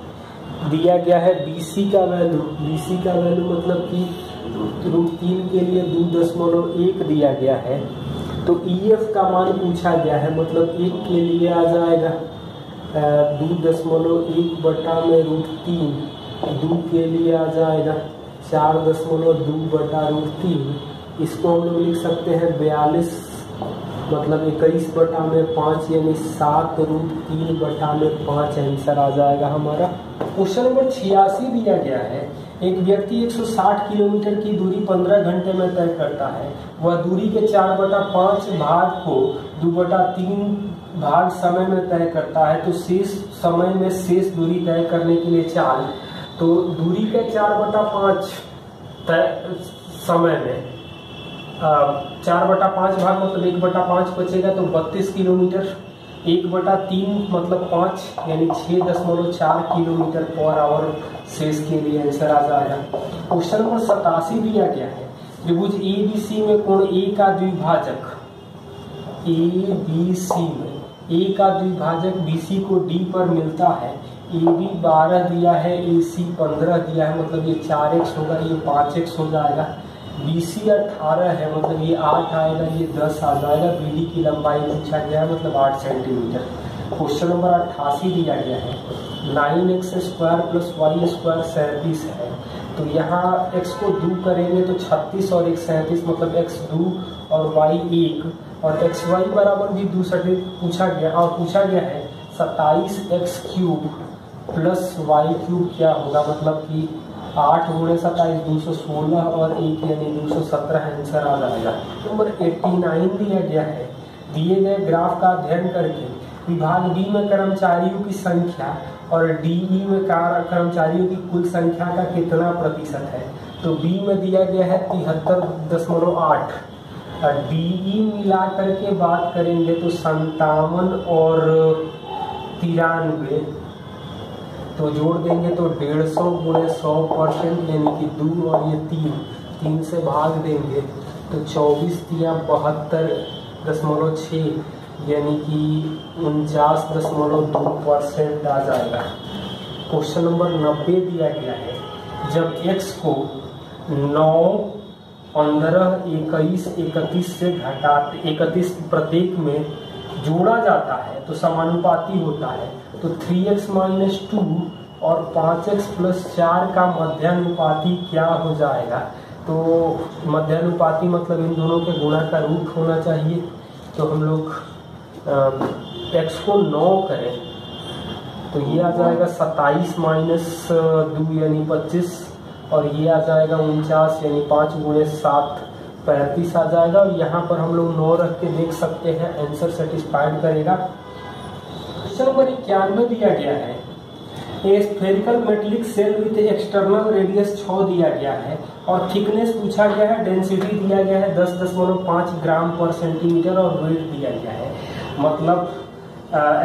दिया गया है BC का वैल्यू मतलब कि √3 के लिए 2.1 दिया गया है। तो EF का मान पूछा गया है मतलब 1 के लिए आ जाएगा 2.1 बटा में √3, 2 के लिए आ जाएगा 4.2 बटा √3। इसको हम लोग लिख सकते हैं 42 मतलब 21 बटा में 5 यानी 7√3 बटा में 5 आंसर आ जाएगा हमारा। क्वेश्चन नंबर 86 दिया गया है, एक व्यक्ति 160 किलोमीटर की दूरी 15 घंटे में तय करता है। वह दूरी के 4/5 भाग को 2/3 भाग समय में तय करता है। तो शेष समय में शेष दूरी तय करने के लिए चाल, तो दूरी के 4/5 समय में 4/5 भाग मतलब 1/5 बचेगा तो 32 किलोमीटर, 1/3 मतलब 5 यानी 6.4 किलोमीटर पर आवर शेष के लिए आंसर आ जाएगा। क्वेश्चन नंबर 87 दिया गया है, त्रिभुज ABC में कोण A का द्विभाजक ABC में A का द्विभाजक BC को D पर मिलता है। AB 12 दिया है, AC 15 दिया है मतलब ये 4x होगा, ये 5x हो जाएगा। BC 18 है मतलब ये 8 आएगा, ये 10 आ जाएगा। BD की लंबाई पूछा गया है मतलब 8 सेंटीमीटर। क्वेश्चन नंबर 88 दिया गया है, 9x² + y² 37 है। तो यहाँ x को 2 करेंगे तो 36 और 1 37 मतलब x 2 और y 1 और xy बराबर भी 2 पूछा गया है 27x³ + y³ क्या होगा मतलब कि 8 × 27 216 और 1 यानी 217 आंसर आ जाएगा। नंबर 89 दिया गया है, दिए गए ग्राफ का अध्ययन करके विभाग बी में कर्मचारियों की संख्या और डीई में कर्मचारियों की कुल संख्या का कितना प्रतिशत है। तो बी में दिया गया है 73.8, डीई मिला करके बात करेंगे तो 57 और 93, तो जोड़ देंगे तो 150 × 100% यानी कि 2 और ये 3 से भाग देंगे तो 24 × 72.6 यानी कि 49.2% आ जाएगा। क्वेश्चन नंबर 90 दिया गया है, जब x को 9, 15, 21, 31 से घटाते 31 प्रत्येक में जोड़ा जाता है तो समानुपाती होता है। तो 3x - 2 और 5x + 4 का मध्यानुपाती क्या हो जाएगा। तो मध्यानुपाती मतलब इन दोनों के गुणा का रूट होना चाहिए। तो हम लोग x को 9 करें तो ये आ जाएगा 27 - 2 यानी 25 और ये आ जाएगा 49 यानी 5 × 7 35 आ जाएगा। और यहाँ पर हम लोग 9 रख के देख सकते हैं आंसर सेटिस्फाइड करेगा। क्वेश्चन नंबर 91 दिया गया है, a spherical metallic shell with external radius 6 दिया गया है और थिकनेस पूछा गया है, डेंसिटी दिया गया है 10.5 ग्राम/सेंटीमीटर और वेट दिया गया है। मतलब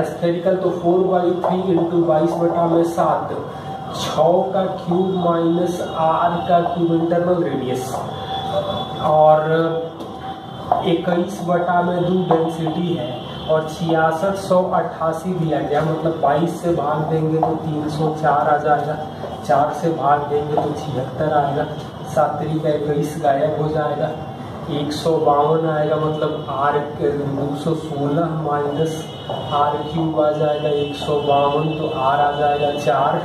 स्फेरिकल तो 4/3 × 22/7 6 का क्यूब माइनस आर का क्यूब इंटरनल रेडियस, और 21/2 डेंसिटी है, और 6688 दिया गया, मतलब 22 से भाग देंगे तो 304 आ जाएगा, 4 से भाग देंगे तो 76 आएगा, 7 का 21 गायब हो जाएगा, 152 आएगा, मतलब आर 216 माइनस आर क्यूब आ जाएगा 152, तो आर आ जाएगा 4,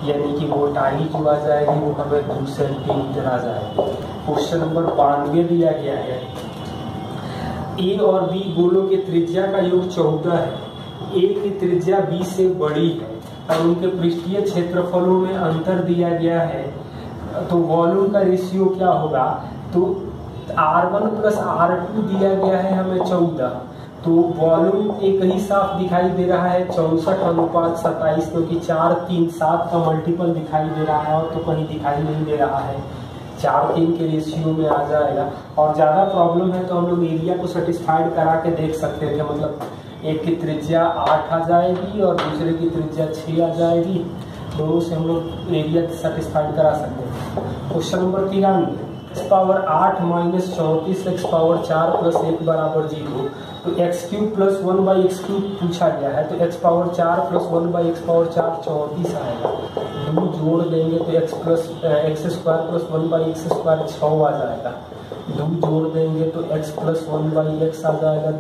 यानी कि मोटाई जो आ जाएगी वो हमें 2 सेंटीमीटर आ जाएगी। क्वेश्चन नंबर 92 दिया गया है, ए और बी गोलों के त्रिज्या का योग 14 है, ए की त्रिज्या बी से बड़ी है और उनके पृष्ठीय क्षेत्रफलों में अंतर दिया गया है, तो वॉल्यूम का रेशियो क्या होगा? तो R1 प्लस R2 दिया गया है हमें 14, तो वॉल्यूम एक ही साफ दिखाई दे रहा है 64:27, क्योंकि 4, 3, 7 का मल्टीपल दिखाई दे रहा है और तो कहीं दिखाई नहीं दे रहा है, 4, 3 के रेशियो में आ जाएगा। और ज़्यादा प्रॉब्लम है तो हम लोग एरिया को सेटिस्फाइड करा के देख सकते थे, मतलब एक की त्रिज्या 8 आ जाएगी और दूसरे की त्रिज्या 6 आ जाएगी, दोनों से हम लोग एरिया सेटिस्फाइड करा सकते हैं। Question number 93, x power 8 minus 34 x power 4 plus 1 बराबर 0, तो x cube plus 1/x cube पूछा गया है, तो x power 4 plus 1/x power 4 34 आएगा, 2 जोड़ देंगे तो x square plus 1/x square 6 आ जाएगा, 2 जोड़ देंगे तो x प्लस 1/x आ जाएगा,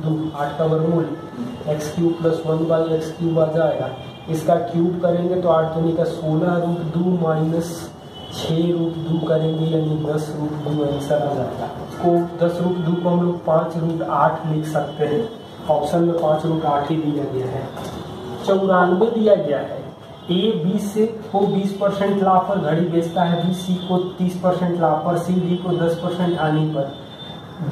2 8 का वर्गमूल, x cube plus 1/x cube आ जाएगा, इसका क्यूब करेंगे तो 8 दूनी का 16√2 माइनस 6√2 करेंगे, यानी 10√2 आंसर आ जाएगा। इसको 10√2 को हम लोग 5√8 लिख सकते हैं, ऑप्शन में 5√8 ही दिया गया है। 94 दिया गया है, ए बी से को 20% लाभ पर घड़ी बेचता है, बी सी को 30% लाभ पर, सी डी को 10% हानि पर,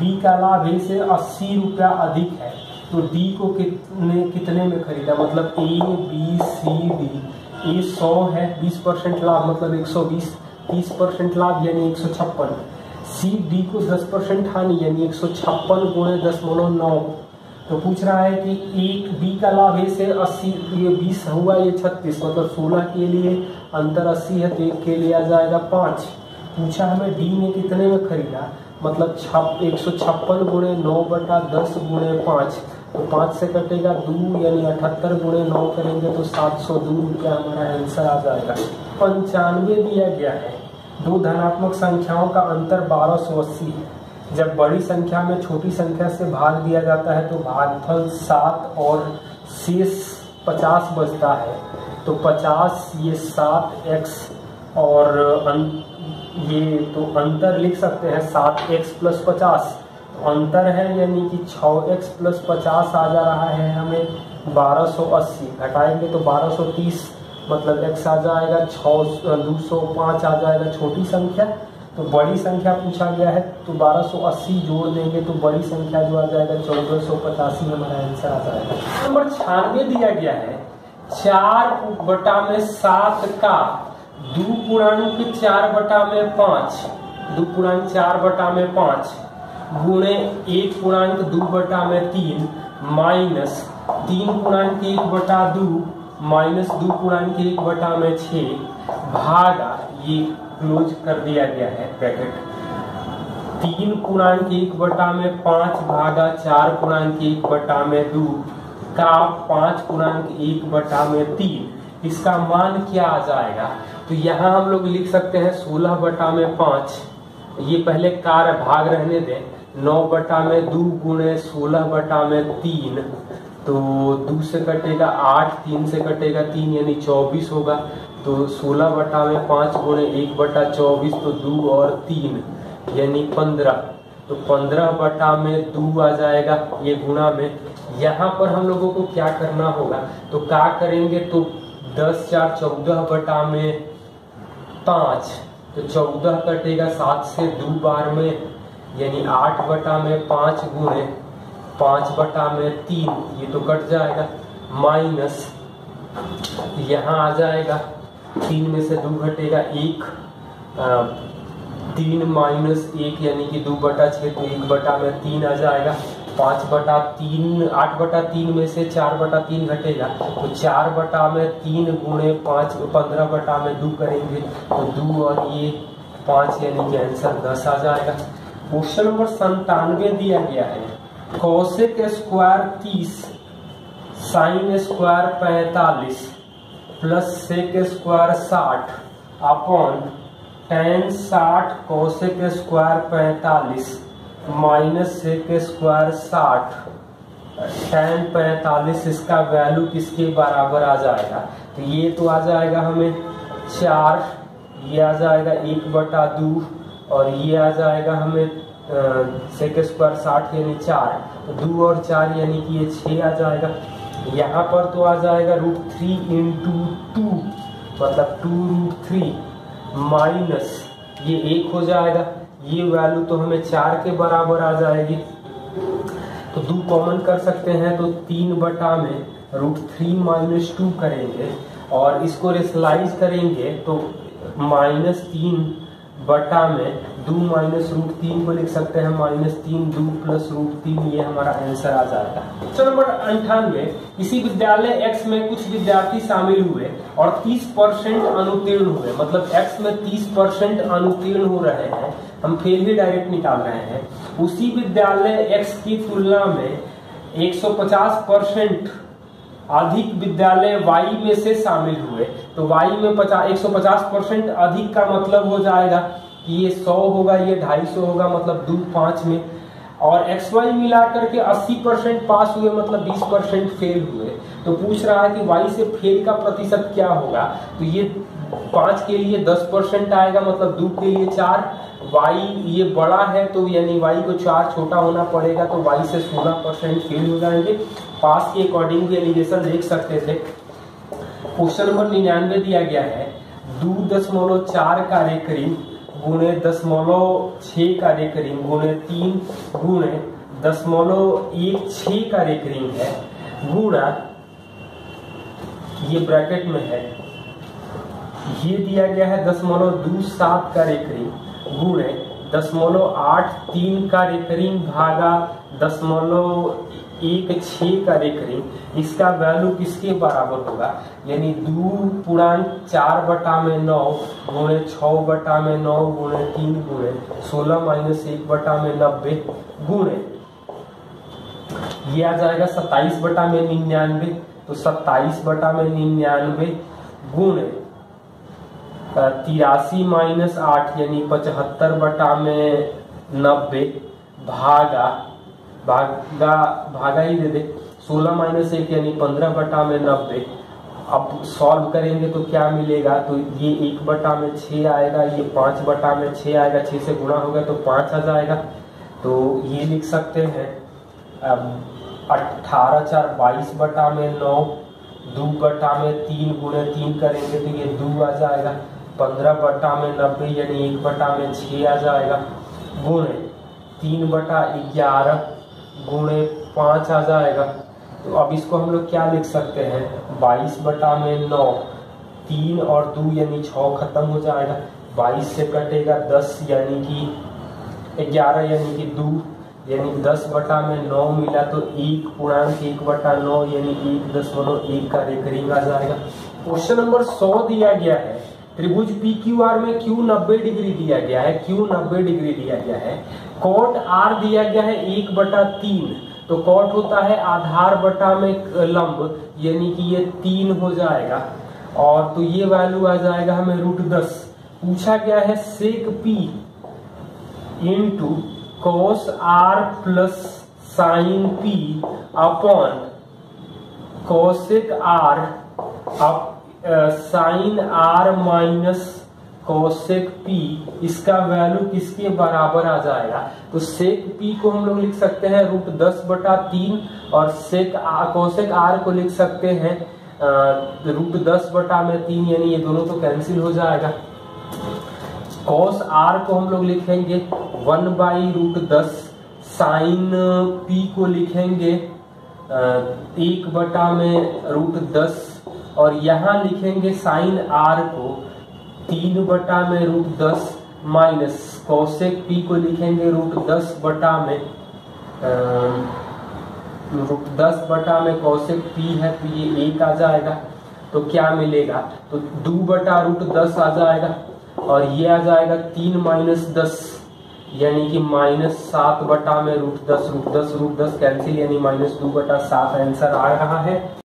बी का लाभ ए से 80 रुपया अधिक है, तो डी को कितने में खरीदा? मतलब ए बी सी डी, ए 100 है, 20% लाभ मतलब 120, 30% लाभ यानी 156, सी डी को 10% हानि यानी 156 गुणे 10/9, तो पूछ रहा है कि एक बी का लाभ ए से 80, ये 20 हुआ, ये 36, मतलब 16 के लिए अंतर 80 है, तो एक के लिए आ जाएगा 5। पूछा हमें डी ने कितने में खरीदा, मतलब 156 गुणे 9/10 गुणे 5, तो 5 से कटेगा 2, यानी 78 गुणे 9 करेंगे तो 702 रुपया हमारा आंसर आ जाएगा। 95 दिया गया है, दो धनात्मक संख्याओं का अंतर 1280 है, जब बड़ी संख्या में छोटी संख्या से भाग दिया जाता है तो भागफल 7 और शेष 50 बचता है, तो 50 ये 7x और ये तो अंतर लिख सकते हैं 7x प्लस 50, अंतर है यानी कि 6x प्लस 50 आ जा रहा है हमें 1280, घटाएंगे तो 1230, मतलब x आ जाएगा 205 आ जाएगा छोटी संख्या, तो बड़ी संख्या पूछा गया है तो 1280 जोड़ देंगे तो बड़ी संख्या जो आ जाएगा 1485 हमारा आंसर आ जाएगा। नंबर 96 दिया गया है, 4/7 का 2.4/5, 2.4/5 गुणे 1.2/3 माइनस 3.1/2 माइनस 2.1/6 भागा, ये क्लोज कर दिया गया है ब्रैकेट, 3.1/5 भागा 4.1/2 का 5.1/3, इसका मान क्या आ जाएगा? तो यहाँ हम लोग लिख सकते हैं 16/5, ये पहले कार भाग रहने दें, 9/2 गुणे 16/3, तो 2 से कटेगा 8, 3 से कटेगा 3 यानी 24 होगा, तो 16/5 गुणे 1/24 तो 2 और 3 यानी 15, तो 15/2 आ जाएगा ये गुणा में। यहाँ पर हम लोगों को क्या करना होगा, तो क्या करेंगे तो 10 4 14/5, तो 14 कटेगा 7 से 2 बार में यानी 8/5 गुणे 5/3, ये तो कट जाएगा, माइनस यहाँ आ जाएगा 3 में से 2 घटेगा 1, 3 माइनस 1 यानी कि 2/6, तो 1/3 आ जाएगा, 5/3, 8/3 में से 4/3 घटेगा तो 4/3 गुणे 5, 15/2 करेंगे तो 2 और ये 5 यानी कि आंसर 10 आ जाएगा। क्वेश्चन नंबर 97 दिया गया है, cosec square 30 sine square 45 plus सेक square 60 upon tan 60 cosec square 45 minus sec square 60 tan 45, इसका वैल्यू किसके बराबर आ जाएगा? तो ये तो आ जाएगा हमें 4, ये आ जाएगा 1/2 और ये आ जाएगा हमें सेक स्क्वायर 60 यानी 4, तो 2 और 4 यानी कि ये 6 आ जाएगा। यहाँ पर तो आ जाएगा √3 × 2 मतलब 2√3 माइनस ये 1 हो जाएगा, ये वैल्यू तो हमें 4 के बराबर आ जाएगी, तो 2 कॉमन कर सकते हैं तो 3 में √3 - 2 करेंगे और इसको रेशनलाइज करेंगे तो -3 में 2 - √3 को लिख सकते हैं -3 2 + √3, ये हमारा आंसर आ जाएगा। क्वेश्चन नंबर 98, किसी विद्यालय X में कुछ विद्यार्थी शामिल हुए और 30% अनुत्तीर्ण हुए, मतलब X में 30% अनुत्तीर्ण हो रहे हैं, हम फेल भी डायरेक्ट निकाल रहे हैं। उसी विद्यालय X की तुलना में 150% अधिक विद्यालय Y में से शामिल हुए, तो Y में 150% अधिक का मतलब हो जाएगा कि ये 100 होगा, ये 250 होगा, मतलब 2 5 में, और XY मिलाकर के 80% पास हुए मतलब 20% फेल हुए। तो पूछ रहा है कि Y से फेल का प्रतिशत क्या होगा, तो ये 5 के लिए 10% आएगा, मतलब 2 के लिए 4, Y ये बड़ा है तो यानी Y को 4 छोटा होना पड़ेगा, तो Y से 16% फेल हो जाएंगे। पास के अकॉर्डिंग एलिगेशन देख सकते थे। क्वेश्चन नंबर 99 दिया गया है, 2.4 का रेकरिंग गुणे 0.6 का रेकरिंग गुणे 3 गुणे 0.16 का रेकरिंग है गुणा, ये ब्रैकेट में है, ये दिया गया है 0.27 का रेकरिंग गुणे 0.83 का रेकरिंग भागा 0.16 का रेकरिंग, इसका वैल्यू किसके बराबर होगा? यानी 2.4/9 गुणे 6/9 गुणे 3 गुणे 16 - 1/90 गुणे, ये आ जाएगा 27/99, तो 27/99 गुणे 83 - 8 यानी 75/90 भागा ही दे दे 16 - 1 यानी 15/90। अब सॉल्व करेंगे तो क्या मिलेगा? तो ये 1/6 आएगा, ये 5/6 आएगा, 6 से गुणा होगा तो 5 आ जाएगा, तो ये लिख सकते हैं 18 × 4 = 22/9, 2/3 गुणे 3 करेंगे तो ये 2 आ जाएगा, 15/90 यानी 1/6 आ जाएगा, गुणे 3/11 गुणे 5 आ जाएगा। तो अब इसको हम लोग क्या लिख सकते हैं? 22/9, 3 और 2 यानी 6 खत्म हो जाएगा, 22 से कटेगा 10 यानी कि 11 यानी कि 2 यानी 10/9 मिला तो 1/1/9 यानी 1.1 का रेकरिंग आ जाएगा। क्वेश्चन नंबर 100 दिया गया है, त्रिभुज PQR में Q 90 डिग्री दिया गया है, Q 90 डिग्री दिया गया है, कॉट R दिया गया है 1/3, तो कॉट होता है आधार बटा में लंब, यानी कि ये 3 हो जाएगा, और तो ये वैल्यू आ जाएगा हमें √10। पूछा गया है sec P into cos R plus sine P upon cosec R sine R minus cosec P, इसका वैल्यू किसके बराबर आ जाएगा? तो सेक P को हम लोग लिख सकते हैं √10/3 और कोसेक R को लिख सकते हैं √10/3, यानी ये दोनों तो कैंसिल हो जाएगा। cos R को हम लोग लिखेंगे 1/√10, साइन P को लिखेंगे 1/√10 और यहाँ लिखेंगे साइन R को 3/√10 माइनस कोसेक P को लिखेंगे √10/, 10 बटा में कौशिक पी है तो ये 1 आ जाएगा। तो क्या मिलेगा, तो 2 बटा √10 आ जाएगा और ये आ जाएगा 3 माइनस 10 यानी कि -7 बटा में √10 कैंसिल यानी -2 बटा 7 आंसर आ रहा है।